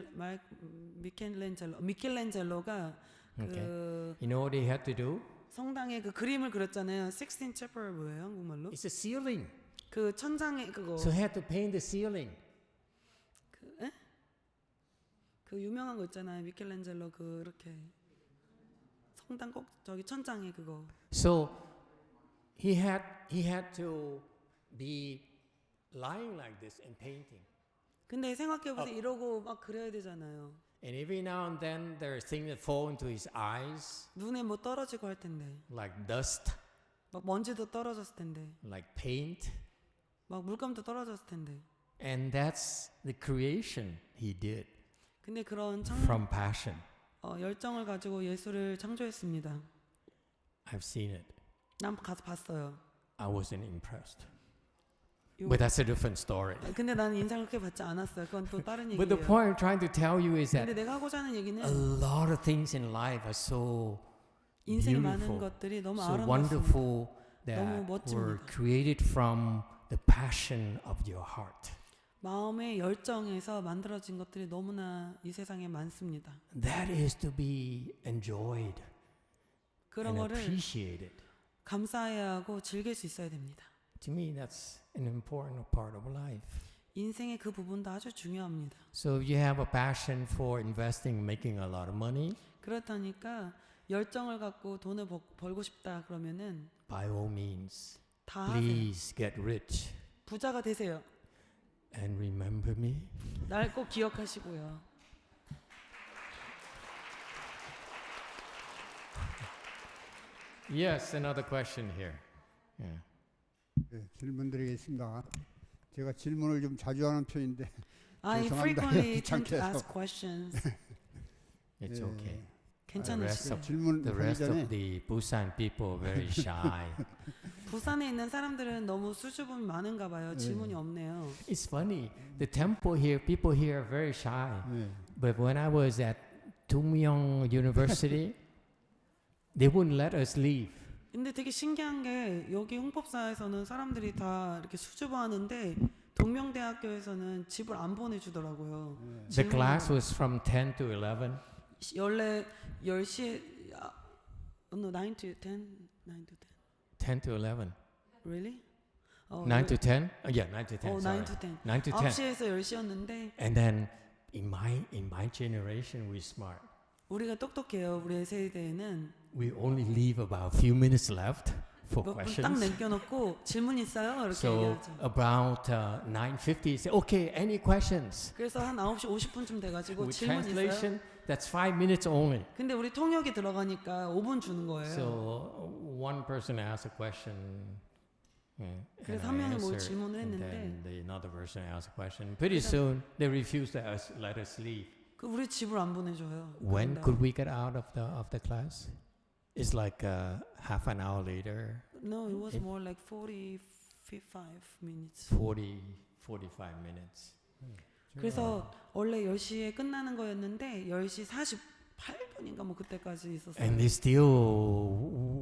미켈란젤로가 Okay. 그 you know what he had to do? 성당에 그 그림을 그렸잖아요. Sixtine Chapel 뭐예요, 한국말로? It's a ceiling. 그 천장에 그거 So he had to paint the ceiling. 그 유명한 거 있잖아요. 미켈란젤로 그 이렇게 성당 꼭 저기 천장에 그거. So he had to be lying like this and painting. 근데 생각해 보세요. 이러고 막 그려야 되잖아요. And every now and then there are things that fall into his eyes, 눈에 뭐 떨어지고 할 텐데. like dust, 막 먼지도 떨어졌을 텐데. like paint. 막 물감도 떨어졌을 텐데. And that's the creation he did 근데 그런 from passion. 열정을 가지고 예술을 창조했습니다. I've seen it. 난 가서 봤어요. I wasn't impressed. 요- But that's a different story. 근데 나는 인상을 그렇게 받지 않았어요. 그건 또 다른 But the 얘기예요. point I'm trying to tell you is 근데 that 내가 하고자 하는 얘기는 a lot of things in life are so 인생에 많은 beautiful, 것들이 너무 so 아름답습니다. wonderful 너무 that 멋집니다. were created from the passion of your heart. 마음의 열정에서 만들어진 것들이 너무나 이 세상에 많습니다. That is to be enjoyed 그런 and 거를 appreciated. 감사해야 하고 즐길 수 있어야 됩니다. To me, that's an important part of life. 인생의 그 부분도 아주 중요합니다. So if you have a passion for investing, making a lot of money, 그렇다니까 열정을 갖고 돈을 벌고 싶다 그러면은 by all means, 다 하세요. please get rich 부자가 되세요. and remember me. 날 꼭 기억하시고요. Yes, another question here. Yeah. 네, 질문 드리겠습니다. 제가 질문을 좀 자주 하는 편인데 I 죄송합니다. frequently tend 귀찮게 to 해서. ask questions. It's 예, okay. 괜찮으시죠? 질문 The 하기 rest 전에 of the Busan people are very shy. 부산에 있는 사람들은 너무 수줍음이 많은가 봐요. 질문이 없네요. It's funny. The temple here, people here are very shy. 네, But when I was at Tumyong University, they wouldn't let us leave. 근데 되게 신기한 게 여기 홍법사에서는 사람들이 다 이렇게 수줍어하는데 동명대학교에서는 집을 안 보내주더라고요. The class was from 10 to 11. 원래 10시에 no 9 to 10, 9 to 10 to 11. 10. Really? 9 to 10? Yeah, 9 to 10. 9 sorry. to 10. 9 to 10. 9시에서 10시였는데 And then in my generation, we're smart. 우리가 똑똑해요. 우리 세대에는 We only leave about a few minutes left for 몇 분 딱 questions. 남겨놓고 질문 있어요? 이렇게 So 얘기하죠. about 9:50, say, okay, any questions? 그래서 한 9시 50분쯤 돼가지고 With 질문 있어요? translation, that's 5 minutes only. 근데 우리 통역이 들어가니까 5분 주는 거예요. So one person asks a question. And 그래서 I 한 명이 뭐 answer, 질문을 and 했는데 then another person asks a question. Pretty soon they refuse to let us leave. 그 우리 집을 안 보내줘요. When 그런다고. could we get out of the class? It's like half an hour later. No, it was If- more like 40, minutes. 45 minutes. 그래서 원래 10시에 끝나는 거였는데 10시 48분인가 뭐 그때까지 있었어요. And they still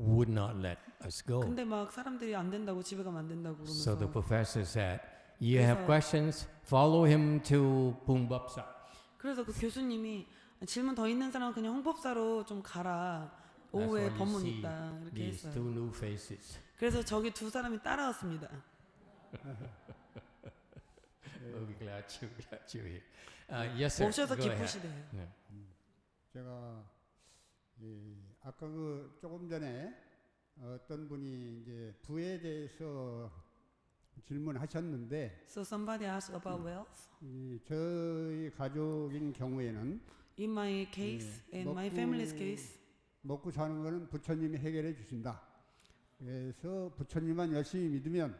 would not let us go. 근데 막 사람들이 안 된다고 집에 가면 안 된다고 So the 그러면서 professor said, you have 그래서- questions? Follow him to Bungbapsa. 그래서 그 교수님이 질문 더 있는 사람은 그냥 홍법사로 좀 가라. That's 오후에 why you 법문 see 있다. 이렇게 these 했어요. two new faces. 그래서 저기 두 사람이 따라왔습니다. We'll be glad you're here. Yes, sir. 오셔서 Go ahead. 기쁘시대요. 네. 제가 아까 그 조금 전에 어떤 분이 이제 부에 대해서 질문하셨는데 So somebody asked about wealth. 저희 가족인 경우에는 In my case, in my 먹고- family's case, 먹고 사는 거는 부처님이 해결해 주신다. 그래서 부처님만 열심히 믿으면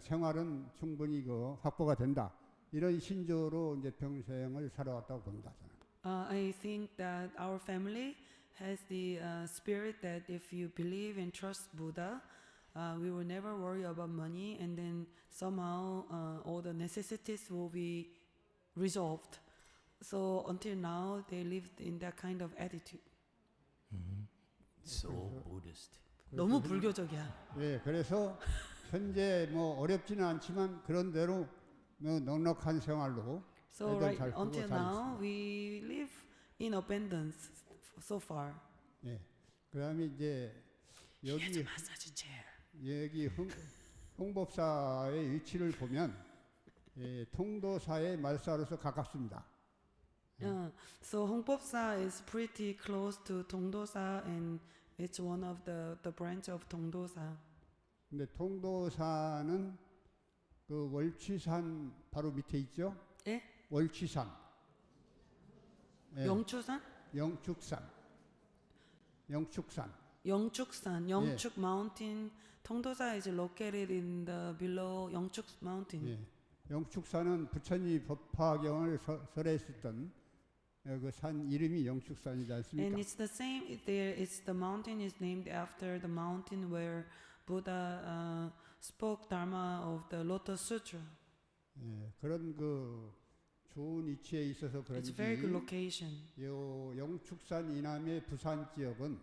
생활은 충분히 확보가 된다. 이런 신조로 이제 평생을 살아왔다고 봅니다. 저는. I think that our family has the spirit that if you believe and trust Buddha, we will never worry about money, and then somehow all the necessities will be resolved. So until now, they lived in that kind of attitude. So Buddhist. 너무 불교적이야. 예, 그래서 현재 뭐 어렵지는 않지만 그런 대로 넉넉한 생활로 So 애들 right 잘 크고 until 잘 now, 있습니다. we live in abundance so far. 예. 그다음에 이제 여기 마사지 체어. 여기 홍법사의 위치를 보면 통도사의 말사로서 가깝습니다. So 홍법사 is pretty close to 동도사, and it's one of the branch of 동도사. 근데 통도사는 그 월취산 바로 밑에 있죠? 예? 월취산. 예, 영추산? 영축산. 영축산. 영축산, 영축 mountain. 통도사 is located in the below 영축 mountain. 예. 영축산은 부처님 법화경을 설했었던 그 산 이름이 영축산이지 않습니까? And it's the same there. It's the mountain is named after the mountain where Buddha spoke Dharma of the Lotus Sutra. 예, 그런 그 좋은 위치에 있어서 It's a very good 그런지 location. 요 영축산 이남의 부산 지역은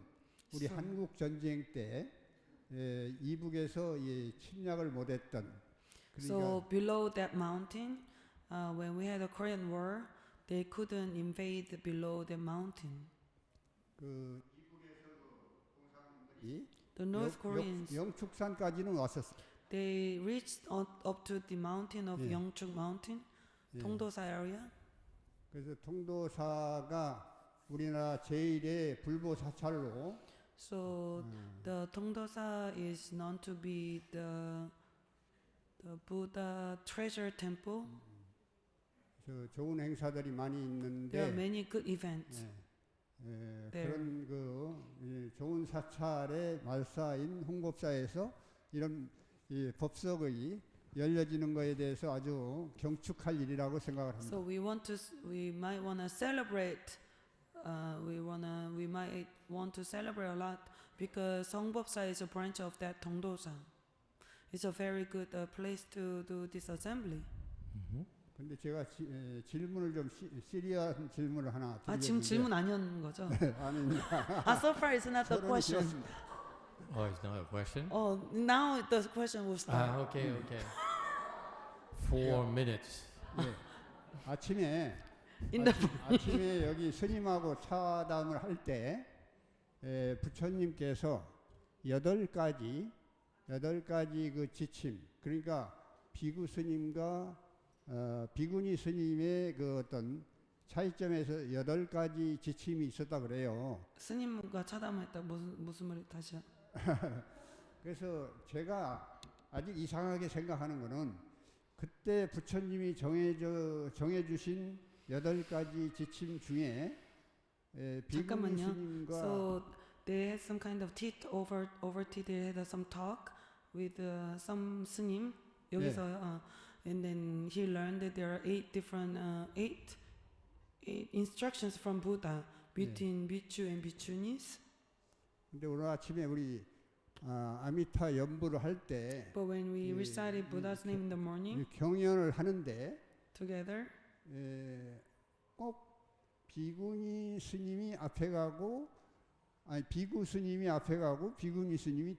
우리 So- 한국 전쟁 때 이북에서 침략을 못했던 So below that mountain, when we had a Korean War, they couldn't invade below the mountain. 그 이북에서 The North Koreans, 영축산까지는 왔었어요. they reached up to the mountain of 예. Yeongchuk Mountain, 예. 통도사 area. 그래서 통도사가 우리나라 제1의 불보 사찰로 So the Tongdosa is known to be the Buddha treasure temple. 좋은 행사들이 많이 There are 있는데 many good events. there. 그런 좋은 사찰의 말사인 홍법사에서 이런 법석의 열려지는 것에 대해서 아주 경축할 일이라고 생각을 합니다. So we might want to celebrate. We might want to celebrate a lot because Songbopsa is a branch of that Tongdosa. It's a very good place to do this assembly. 근데 제가 질문을 좀 시리한 질문을 하나 드리겠는데 지금 질문 아니었는 거죠? 아닙니다. So far it's not the 토론이 question. 길었습니다. Oh, it's not a question? Now the question will start. Okay, okay. 4 minutes. 예. 아침에 In the 아침에 여기 스님하고 차담을 할 때 부처님께서 8가지 그 지침, 그러니까 비구 스님과 비구니 스님의 그 어떤 차이점에서 8가지 지침이 있었다 그래요. 스님과 차담했다 무슨 말이 다시요? 그래서 제가 아직 이상하게 생각하는 거는 그때 부처님이 정해주신 8가지 지침 중에 비구니 잠깐만요. 스님과 So they had some kind of over tea. They had some talk with some 스님 여기서요. And then he learned that there are 8 different eight instructions from Buddha between bhikkhu and bhikkhunis. 근데 오늘 아침에 우리 아미타 연부를 할 때 But when we recited Buddha's name in the morning 경연을 하는데 together, 꼭 비구니 스님이 앞에 가고 비구 스님이 앞에 가고 비구니 스님이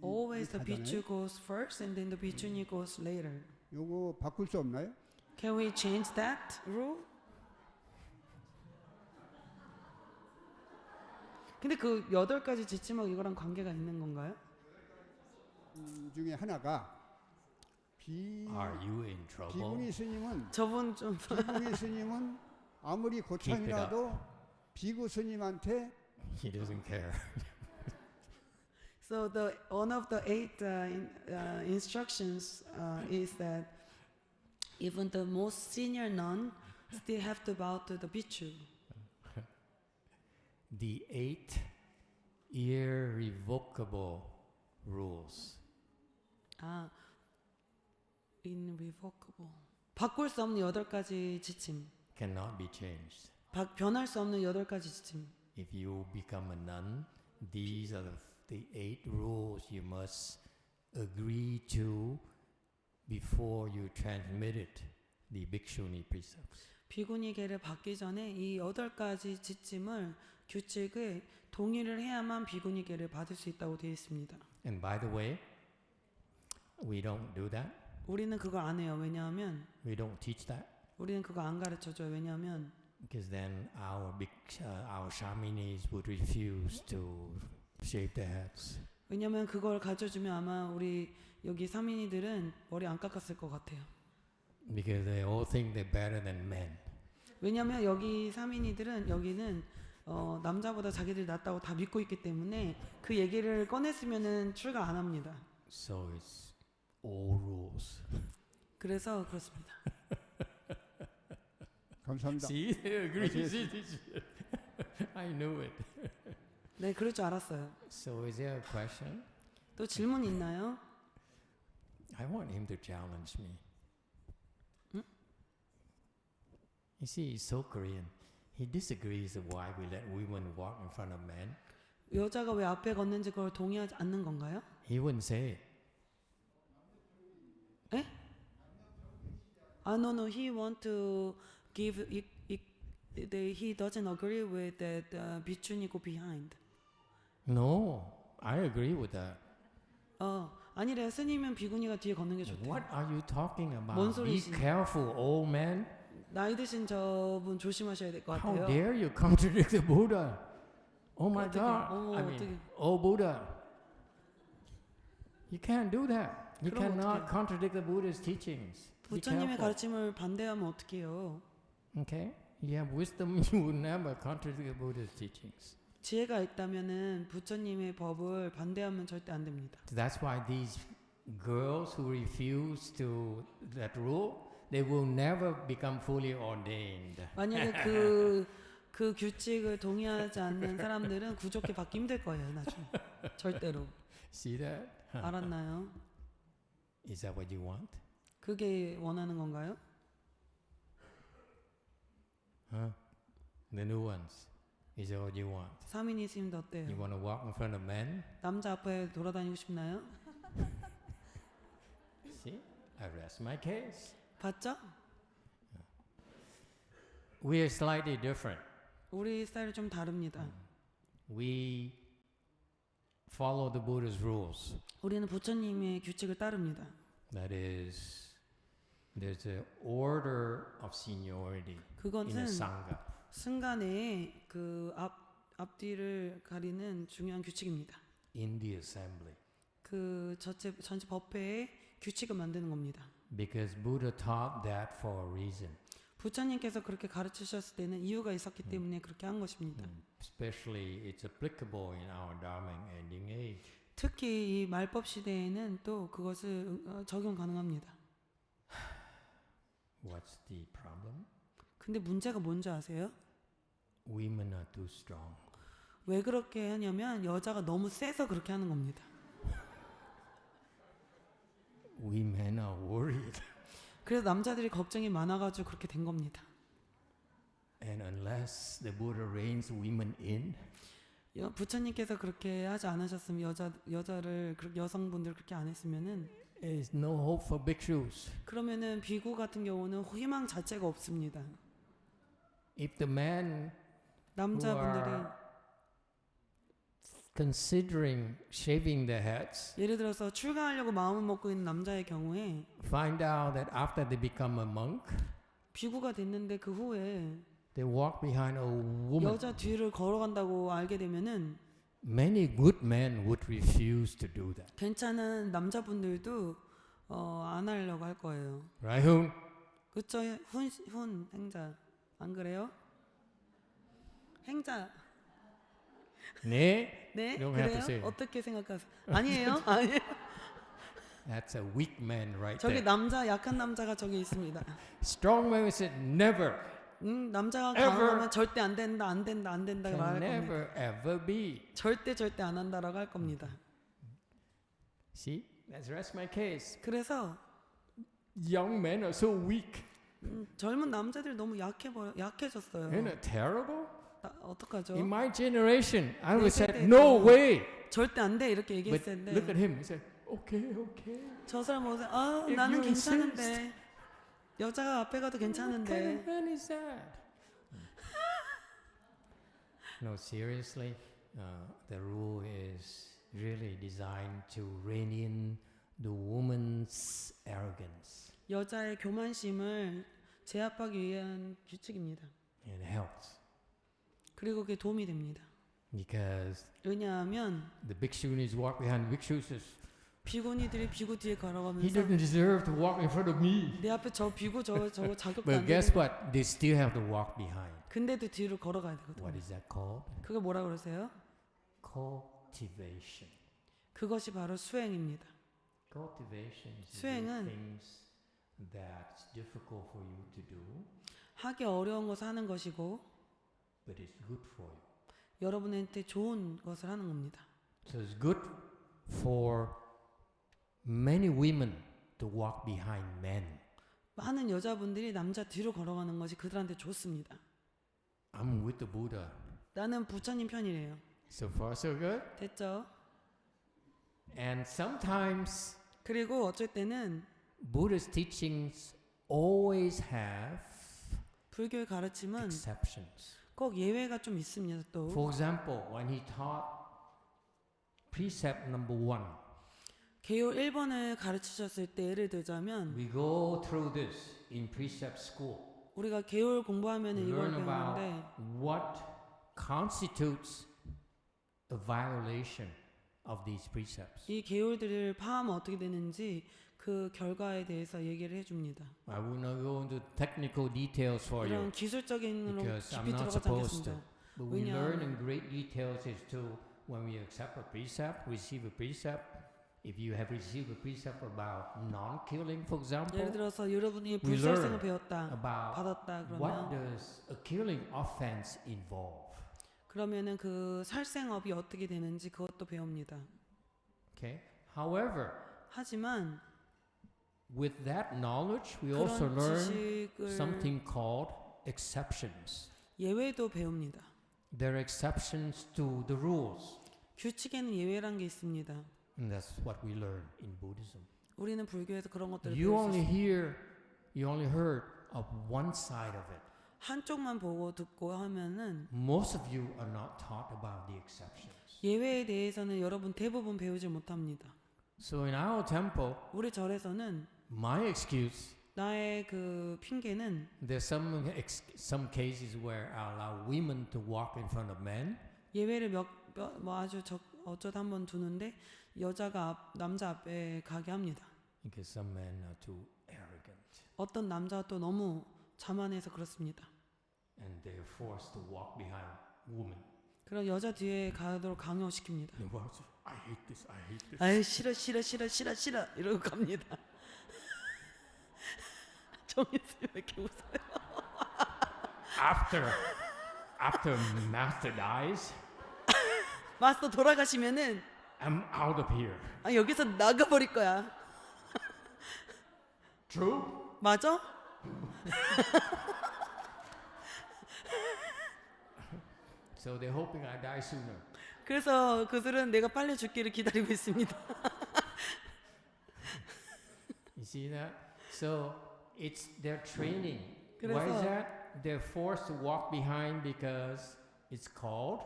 always the 가잖아요. bhikkhu goes first and then the bhikkhuni goes later. 요거 바꿀 수 없나요? Can we change that rule? 근데 그 8가지 지침하고 이거랑 관계가 있는 건가요? 중에 하나가 Are you in trouble? 비구니 스님은 저분 좀 비구니 스님은 아무리 고참이라도 비구 스님한테 He doesn't care. So one of the 8 instructions is that even the most senior nun still have to bow to the bhikkhu. The 8 irrevocable rules. Irrevocable. 바꿀 수 없는 8가지 지침. Cannot be changed. 변할 수 없는 8가지 지침. If you become a nun, these are the 8 rules you must agree to before you transmitted the bhikshuni precepts. 비구니계를 받기 전에 이 8가지 지침을 규칙을 동의를 해야만 비구니계를 받을 수 있다고 되어 있습니다. And by the way, we don't do that. 우리는 그거 안 해요. 왜냐하면 We don't teach that 우리는 그거 안 가르쳐줘요. 왜냐하면 because then our shamanis would refuse to shave their heads. 왜냐하면 그걸 가르쳐주면 아마 우리 여기 사민이들은 머리 안 깎았을 것 같아요. Because they all think they're better than men. 왜냐하면 여기 사민이들은 여기는 남자보다 자기들 낫다고 다 믿고 있기 때문에 그 얘기를 꺼냈으면은 출가 안 합니다. So it's all rules. 그래서 그렇습니다. 감사합니다. See, they agree. I knew it. 네, 그럴 줄 알았어요. So is there a question? 또 질문 있나요? I want him to challenge me. Hmm? You see, he's so Korean. He disagrees with why we let women walk in front of men. 여자가 왜 앞에 걷는지 그걸 동의하지 않는 건가요? He wouldn't say it. 에? No, he want to give he doesn't agree with that 비춘이 go behind. No, I agree with that. 아니래요. 스님은 비구니가 뒤에 걷는 게 좋대요. What are you talking 뭔 about? Be 소리시니? careful, old man. 나이 드신 저분 조심하셔야 될 것 How 같아요. dare you contradict the Buddha? Oh my 어떻게, God. 어머, I mean, 어떻게. oh Buddha. You can't do that. You 그럼 cannot 어떡해. contradict the Buddha's teachings. Be 부처님의 careful. 가르침을 반대하면 어떡해요? Okay? You have wisdom, you will never contradict the Buddha's teachings. 지혜가 있다면은 부처님의 법을 반대하면 절대 안 됩니다. So that's why these girls who refuse to that rule, they will never become fully ordained. 만약에 그 규칙을 동의하지 않는 사람들은 구족해 받기 힘들 거예요, 나중에. 절대로. See that? 알았나요? Is that what you want? 그게 원하는 건가요? Huh? The new ones. Is that what you want? 사민이 스님도 You 어때요? want to walk in front of men? 남자 앞에 돌아다니고 싶나요? See? I rest my case. 봤죠? We are slightly different. 우리 스타일이 좀 다릅니다. We follow the Buddha's rules. 우리는 부처님의 규칙을 따릅니다. That is, there's an order of seniority in 그것은 a sangha. 승가 내에 그 앞뒤를 가리는 중요한 규칙입니다. In the assembly. 그 전체 법회에 규칙을 만드는 겁니다. Because Buddha taught that for a reason. 부처님께서 그렇게 가르치셨을 때는 이유가 있었기 때문에 그렇게 한 것입니다. Especially it's applicable in our Dharma ending age. 특히 이 말법 시대에는 또 그것을 적용 가능합니다. What's the problem? 근데 문제가 뭔지 아세요? Women are too strong. 왜 그렇게 하냐면 여자가 너무 세서 그렇게 하는 겁니다. We men are worried. 그래서 남자들이 걱정이 많아가지고 그렇게 된 겁니다. And unless the Buddha reins women in, 부처님께서 그렇게 하지 않으셨으면 여자를 여성분들 그렇게 안 했으면은 there is no hope for bhikshus. 그러면은 비구 같은 경우는 희망 자체가 없습니다. If the man who 남자분들이 are considering shaving their heads 예를 들어서 출가하려고 마음을 먹고 있는 남자의 경우에 find out that after they become a monk, 비구가 됐는데 그 후에 they walk behind a woman. 여자 뒤를 걸어간다고 알게 되면은 Many good men would refuse to do that. 괜찮은 남자분들도 안 하려고 할 거예요. Right, Hoon? 그쵸? 훈 행자 안 그래요? 행자 네? 네 You don't have to say 그래요? it. 어떻게 생각하세요? 아니에요? 아니에요. That's a weak man right 저기 there. 남자 약한 남자가 저기 있습니다. Strong man said never, 남자가 Ever. 강하면 절대 안 된다 안 된다 안 된다 can 말할 겁니다. never ever be. 절대 안 한다라고 할 겁니다. See, that's rest my case. 그래서 Young men are so weak. 젊은 남자들이 너무 약해졌어요. Isn't it terrible? 어떡하죠? In my generation, I would 내 say 세대에도 no way. 절대 안 돼 이렇게 But 얘기했을 look at 텐데 him. He said, okay, okay. 저 사람 보세요. If 나는 you 괜찮은데 여자가 앞에 가도 What kind 괜찮은데 of man is that? No, seriously, the rule is really designed to rein in the woman's arrogance. 여자의 교만심을 제압하기 위한 규칙입니다. It helps 그리고 그게 도움이 됩니다. because 왜냐하면 the bhikshunis walk behind bhikshus. 비구니들이 비구 뒤에 He 걸어가면서 doesn't deserve to walk in front of me. 내 앞에 저 비구 저거 자격도 But 안 guess 되는 what? They still have to walk behind. 근데도 뒤로 걸어가야 What 되거든요. is that called? 그걸 뭐라 그러세요? Cultivation. 그것이 바로 수행입니다. Cultivation is to do 수행은 things that's difficult for you to do, 하기 어려운 것을 하는 것이고 but it's good for you. 여러분한테 좋은 것을 하는 겁니다. So it's good for many women to walk behind men. 많은 여자분들이 남자 뒤로 걸어가는 것이 그들한테 좋습니다. I'm with the Buddha. 나는 부처님 편이래요. So far, so good. 됐죠? And sometimes 그리고 어쩔 때는 Buddha's teachings always have 불교의 가르침은 exceptions. 꼭 예외가 좀 있습니다. 또 For example, when he taught precept number 1, 개요 1번을 가르치셨을 때 예를 들자면 we go through this in precept school. 우리가 개요를 공부하면 We 이걸 learn 배우는데 about what constitutes a violation of these precepts. 이 개요들을 파하면 어떻게 되는지 그 결과에 대해서 얘기를 해줍니다. I will not go into technical details for you 이런 기술적인로 because I'm 깊이 not 들어가지 supposed to. 않겠습니다. But we 왜냐- learn in great details as to when we accept a precept, receive a precept. If you have received a precept about non-killing, for example, 예를 들어서 여러분이 We 불살생을 learn 배웠다, about 받았다 what 그러면 does a killing offense involve. 그러면은 그 살생업이 어떻게 되는지 그것도 배웁니다. Okay. However, 하지만 with that knowledge, we also 그런 learn 지식을 something called exceptions. 예외도 배웁니다. There are exceptions to the rules, 규칙에는 예외란 게 있습니다. and that's what we learn in Buddhism. 우리는 불교에서 그런 것들을 You 배울 수 only 있습니다. you only heard of one side of it. 한쪽만 보고 듣고 하면은 Most of you are not taught about the exceptions. 예외에 대해서는 여러분 대부분 배우지 못합니다. So in our temple, 우리 절에서는 my excuse, 나의 그 핑계는 there's some cases where I allow women to walk in front of men. 예외를 아주 어쩌다 한번 두는데 여자가 남자 앞에 가게 합니다. Because some men are too arrogant 어떤 남자가 또 너무 자만해서 그렇습니다. and they are forced to walk behind women. 그럼 여자 뒤에 가도록 강요시킵니다. They walk, I hate this, I hate this. 아이 싫어 이러고 갑니다. 정희수님 왜 이렇게 웃어요? After master dies, 마스터 돌아가시면은 I'm out of here. 여기서 나가버릴 거야. True? So they're hoping I die sooner. 그래서 그들은 내가 빨리 죽기를 기다리고 있습니다. You see that? So it's their training. Why is 그래서 that? They're forced to walk behind because it's called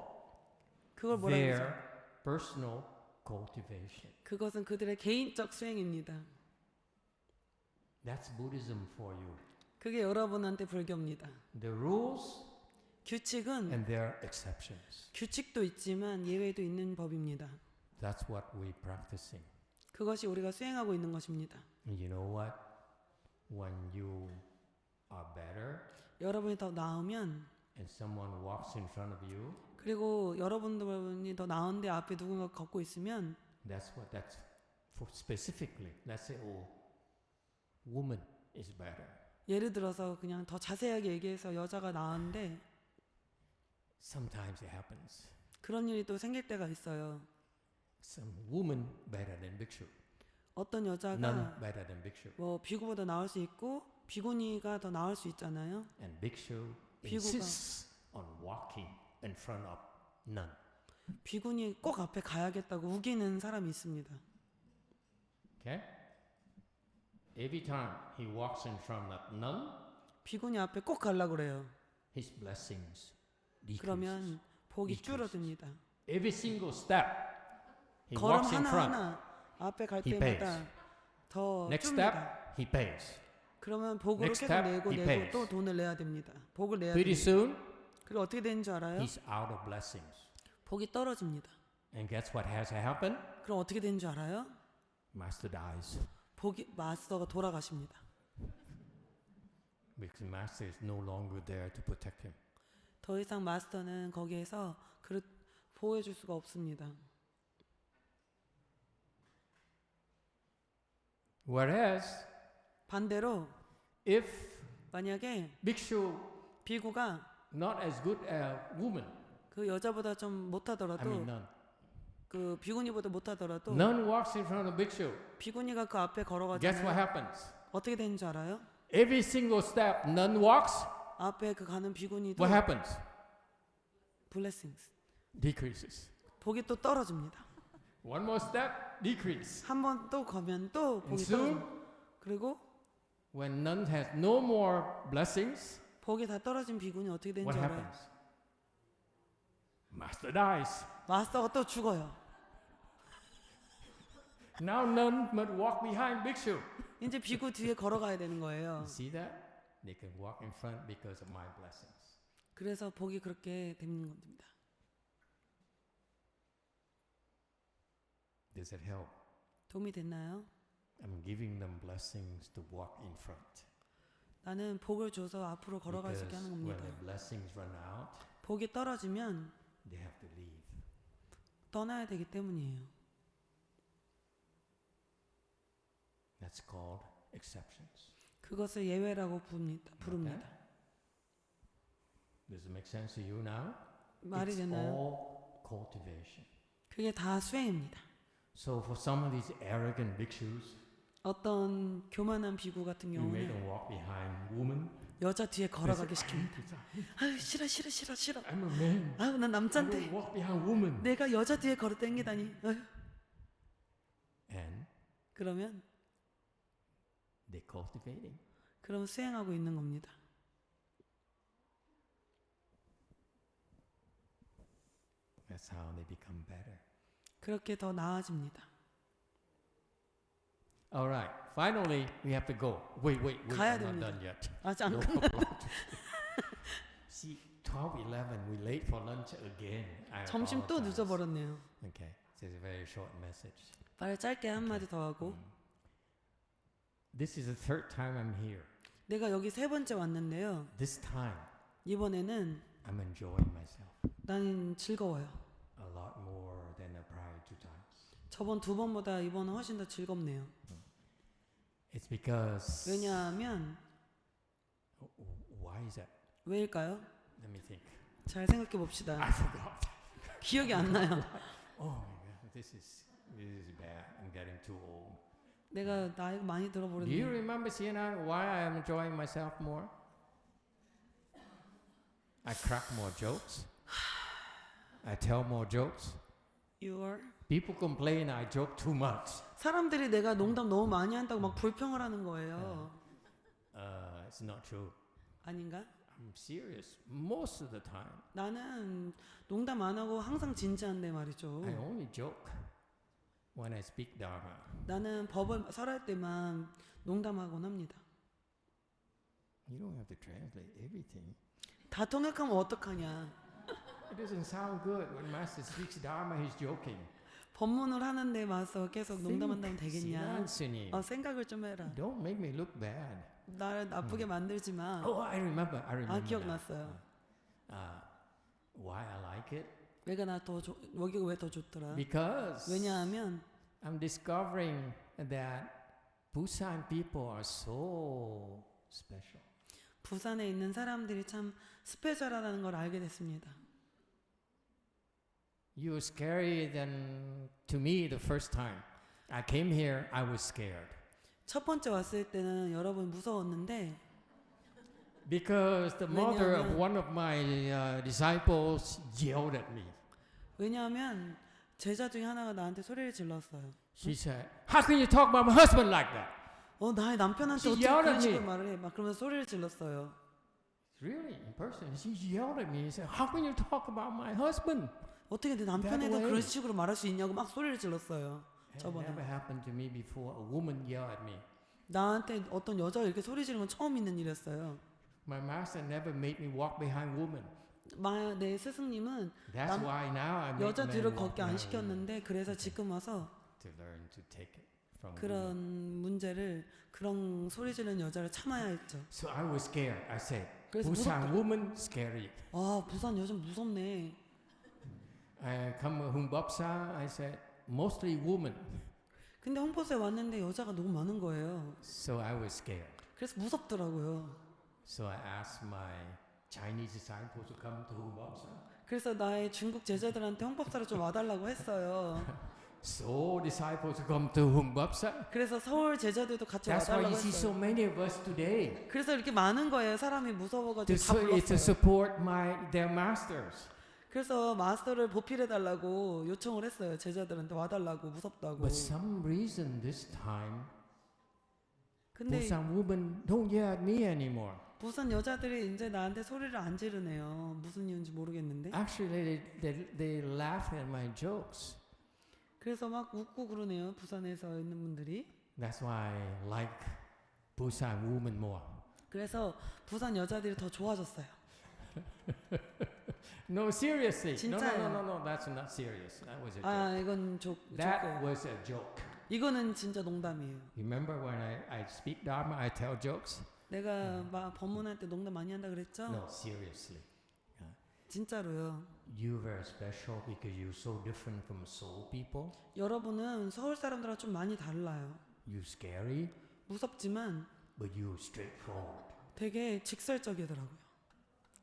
그걸 뭐라 their 그러죠? personal cultivation. 그것은 그들의 개인적 수행입니다. That's Buddhism for you. 그게 여러분한테 불교입니다. The rules 규칙은 and their exceptions. 규칙도 있지만 예외도 있는 법입니다. That's what we're practicing. 그것이 우리가 수행하고 있는 것입니다. And you know what? When you are better 여러분이 더 나으면 and someone walks in front of you, 그리고 여러분들이 더 나은데 앞에 누군가 걷고 있으면 that's for specifically. Let's say, oh, woman is better. 예를 들어서 그냥 더 자세하게 얘기해서 여자가 나은데 Sometimes it happens. 그런 일이 또 생길 때가 있어요. Some woman better than bhikshu. 어떤 여자가 None better than bhikshu. 뭐 비구보다 나을 수 있고 비구니가 더 나을 수 있잖아요. And bhikshu insists on walking in front of none. 비구니 꼭 앞에 가야겠다고 우기는 사람이 있습니다. Okay? Every time he walks in front of none, 비구니 앞에 꼭 가려고 그래요. his blessings decrease. 그러면 복이 decreases. 줄어듭니다. Every single step he 걸음 walks in front, 하나하나 앞에 갈 he 때마다 pays. 더 next 줍니다. step he pays. 그러면 복으로 next 계속 step, 내고 he 내고 pays. 또 돈을 내야 됩니다. 복을 내야 Pretty 됩니다. soon 그리고 어떻게 되는 줄 알아요? he's out of blessings. 복이 떨어집니다. And guess what has happened? 그럼 어떻게 되는 줄 알아요? Master dies 복이 마스터가 돌아가십니다. because master is no longer there to protect him. 더 이상 마스터는 거기에서 그를 보호해 줄 수가 없습니다. Whereas 반대로 if 만약에 bhikshu 비구가 not as good as woman, 그 여자보다 좀 I 못하더라도 mean none. 그 비구니보다 못하더라도 None walks in front of bhikshu. 비구니가 그 앞에 Guess what 걸어가잖아요. happens? 어떻게 되는 줄 알아요? Every single step none walks, 앞에 그 가는 비구니도 what happens? blessings Decreases. 복이 또 떨어집니다. One more step, decrease. 한 번 또 가면 또 And 복이 soon, 떨어져. 그리고 when none has no more blessings, 복이 다 떨어진 비구니 어떻게 되는 what 줄 알아요? happens? Master dies. 마스터가 또 죽어요. Now none must walk behind bhikshu. 이제 비구 뒤에 걸어가야 되는 거예요. You see that? They can walk in front because of my blessings. 그래서 복이 그렇게 되는 겁니다. Does it help? 도움이 됐나요? I'm giving them blessings to walk in front. 나는 복을 줘서 앞으로 걸어갈 수 있게 Because 하는 when 겁니다. the blessings run out, 복이 떨어지면 they have to leave. 떠나야 되기 때문이에요. That's called exceptions. 그것을 예외라고 부릅니다. Okay? Does it make sense to you now? 말이 It's 되나요? all cultivation. 그게 다 수행입니다. So for some of these arrogant bhikshus, 어떤 교만한 비구 같은 you make 경우는 them walk behind women. 여자 뒤에 They 걸어가게 say, 시킵니다. 아유 싫어 싫어 싫어 싫어. I'm a man. 아유 난 I 남잔데 don't walk behind women. 내가 여자 뒤에 걸어 땡기다니. 아유. And 그러면 they're cultivating. 그럼 수행하고 있는 겁니다. That's how they become better. 그렇게 더 나아집니다. All right. Finally, we have to go. Wait. 가야 I'm not 됩니다. done yet. 아직 안 No, 끝. See, 12:11. We late for lunch again. I 점심 또 apologize. 늦어버렸네요. Okay. This is a very short message. 말 짧게 한마디 더 하고 This is the third time I'm here. 내가 여기 세 번째 왔는데요. This time, 이번에는 I'm enjoying myself 나는 즐거워요. a lot more than the prior two times. 저번 두 번보다 이번은 훨씬 더 즐겁네요. It's because. 왜냐하면 Why is that? 왜일까요? Let me think. 잘 생각해 봅시다. I forgot. 기억이 안 나요. Oh my God, this is bad. I'm getting too old. 내가 나이가 많이 Do you 들어버렸네. remember, Sienna, why I am enjoying myself more? I crack more jokes. I tell more jokes. You are? People complain I joke too much. 사람들이 내가 농담 너무 많이 한다고 막 불평을 하는 거예요. It's not true. 아닌가? I'm serious most of the time. 나는 농담 안 하고 항상 진지한데 말이죠. I only joke when I speak Dharma. 나는 법을 설할 때만 농담하곤 합니다. You don't have to translate everything. 다 통역하면 어떡하냐. It doesn't sound good when Master speaks Dharma. He's joking. 법문을 하는데 와서 계속 농담한다면 되겠냐. 스님. 생각을 좀 해라. Don't make me look bad. 나를 나쁘게 만들지 마. Oh, I remember. 기억났어요. Why I like it? 왜가 여기가 왜 더 좋더라. Because 왜냐하면 I'm discovering that Busan people are so special. 부산에 있는 사람들이 참 스페셜하다는 걸 알게 됐습니다. You were scary than to me the first time. I came here, I was scared. 첫 번째 왔을 때는 여러분 무서웠는데 Because the mother of 왜냐하면- one of my disciples yelled at me. 왜냐하면 제자 중에 하나가 나한테 소리를 질렀어요. She said, "How can you talk about my husband like that?" 나의 남편한테 She 어떻게 yelled 그런 at 식으로 me. 말을 해? 막 그러면서 소리를 질렀어요. Really, in person. She yelled at me and said, "How can you talk about my husband?" 어떻게 내 남편에 대해 way. 그런 식으로 말할 수 있냐고 막 소리를 질렀어요. It 저번에. never happened to me before. A woman yelled at me. 나한테 어떤 여자가 이렇게 소리 지르는 건 처음 있는 일이었어요. My master never made me walk behind women. 내 스승님은 That's 남- why now I make 여자 men 뒤를 walk 걷게 안 behind women 시켰는데 그래서 지금 와서 to learn to take it from women. 그런 문제를 그런 소리 지르는 여자를 참아야 했죠. So I was scared. I said, 그래서 "Busan 무섭다. woman scary." 부산 여자 무섭네. I come to Humbopsa. I said, "Mostly women." 근데 홍보소에 왔는데 여자가 너무 많은 거예요. So I was scared. 그래서 무섭더라고요. So I asked my Chinese disciples to come to Humbopsa. 그래서 나의 중국 제자들한테 홍법사를 좀 와달라고 했어요. So disciples to come to Humbopsa. 그래서 서울 제자들도 같이 That's why 와달라고 you see so 했어요. many of us today 그래서 이렇게 많은 거예요. 사람이 무서워가지고 to, 다 to 불렀어요. support their masters. 그래서 마스터를 보필해달라고 요청을 했어요. 제자들한테 와달라고 무섭다고. But some reason this time, 근데 Busan women don't yell at me anymore. 부산 여자들이 이제 나한테 소리를 안 지르네요. 무슨 이유인지 모르겠는데. Actually, they laugh at my jokes. 그래서 막 웃고 그러네요. 부산에서 있는 분들이. That's why I like Busan women more. 그래서 부산 여자들이 더 좋아졌어요. No, seriously. 진짜요. No. That's not serious. That was a joke. 이건 That 조금. was a joke. 이거는 진짜 농담이에요. Remember when I speak Dharma, I tell jokes? 내가 막 법문할 때 농담 많이 한다 그랬죠? No, seriously. 진짜로요. You're very special because you're so different from Seoul people. 여러분은 서울 사람들하고 좀 많이 달라요. You're scary, 무섭지만 but you're straightforward. 되게 직설적이더라고요.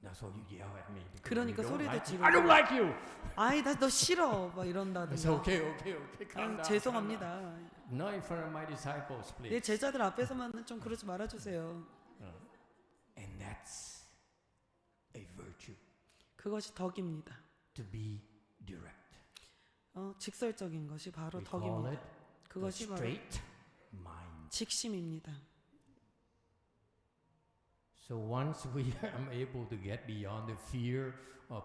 That's why you yell at me. because 그러니까 you don't 소리도 like me. 지르고. I don't like you. 아이, 너 싫어. 막 I 이런다든가. said, okay. Calm down. 죄송합니다. Not in front of my disciples, 내 please. 제자들 앞에서만 좀 그러지 말아주세요. And that's a virtue, 그것이 덕입니다. to be direct. 직설적인 것이 바로 We call 덕입니다. it the 그것이 바로 straight mind. 직심입니다. So once we are able to get beyond the fear of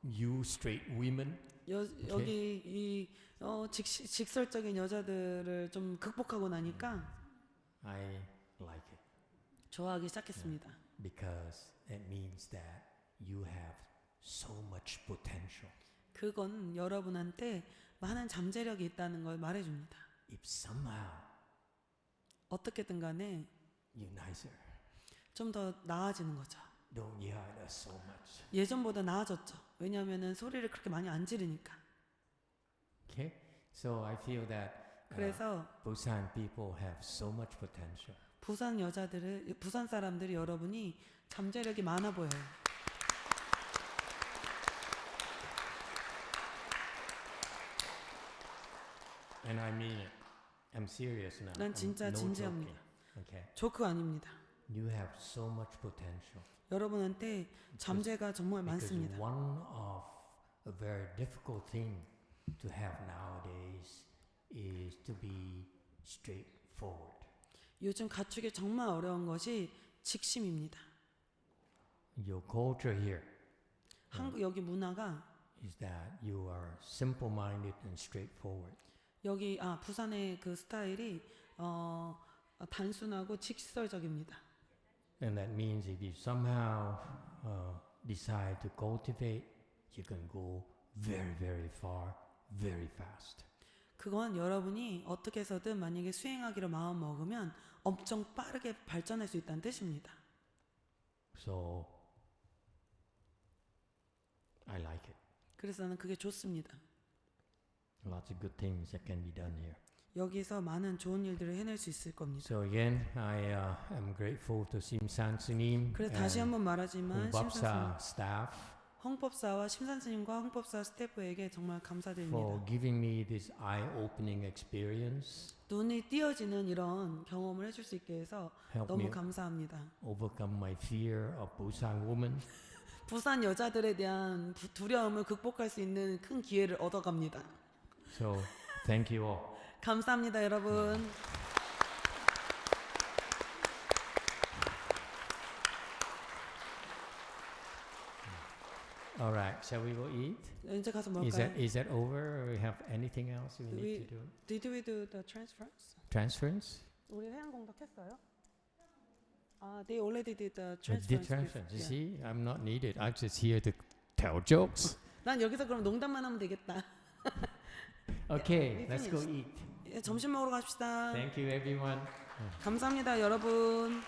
you straight women, 여기 이 직설적인 여자들을 좀 극복하고 나니까 I like it 좋아하기 시작했습니다. because it means that you have so much potential. 그건 여러분한테 많은 잠재력이 있다는 걸 말해줍니다. If somehow 어떻게든 간에 you're nicer, 좀 더 나아지는 거죠. don't yell at us so much. 예전보다 나아졌죠. 왜냐하면 소리를 그렇게 많이 안 지르니까. Okay? So I feel that 그래서 Busan people have so much potential. 부산 사람들이 여러분이 잠재력이 많아 보여요. And I mean it. I'm serious now. 난 I'm 진짜 no 진지합니다. joking. Okay. 조크 아닙니다. You have so much potential. 여러분한테 잠재가 정말 Because 많습니다. one of very difficult thing to have nowadays is to be straightforward. 요즘 갖추기 정말 어려운 것이 직심입니다. Your culture here 한국 여기 문화가 is that you are simple-minded and straightforward. 여기 부산의 그 스타일이 단순하고 직설적입니다. And that means if you somehow decide to cultivate, you can go very, very far, very fast. 그건 여러분이 어떻게 해서든 만약에 수행하기로 마음 먹으면 엄청 빠르게 발전할 수 있다는 뜻입니다. So I like it. 그래서 나는 그게 좋습니다. Lots of good things that can be done here. 여기서 많은 좋은 일들을 해낼 수 있을 겁니다. So again, I am grateful to Simsan Sunim 그래서 다시 한번 말하지만 Humbapsa staff 홍법사와 심산스님과 홍법사 스태프에게 정말 for 감사드립니다. giving me this eye-opening experience. 눈이 띄어지는 이런 경험을 해줄 수 있게 해서 Help 너무 me 감사합니다. overcome my fear of Busan women. 부산 여자들에 대한 두려움을 극복할 수 있는 큰 기회를 얻어갑니다. So thank you all. 감사합니다, 여러분. All right, shall we go eat? 이제 가서 Is 먹을까요? that over? Or we have anything else we need to do? Did we do the transference? Transference? 우리 회원 공덕했어요? They already did the Did transference. transference. You Yeah. see, I'm not needed. I'm just here to tell jokes. 난 여기서 그럼 농담만 하면 되겠다. Okay, we let's go finished. eat. 예, 점심 먹으러 갑시다. Thank you, everyone. 감사합니다, 여러분.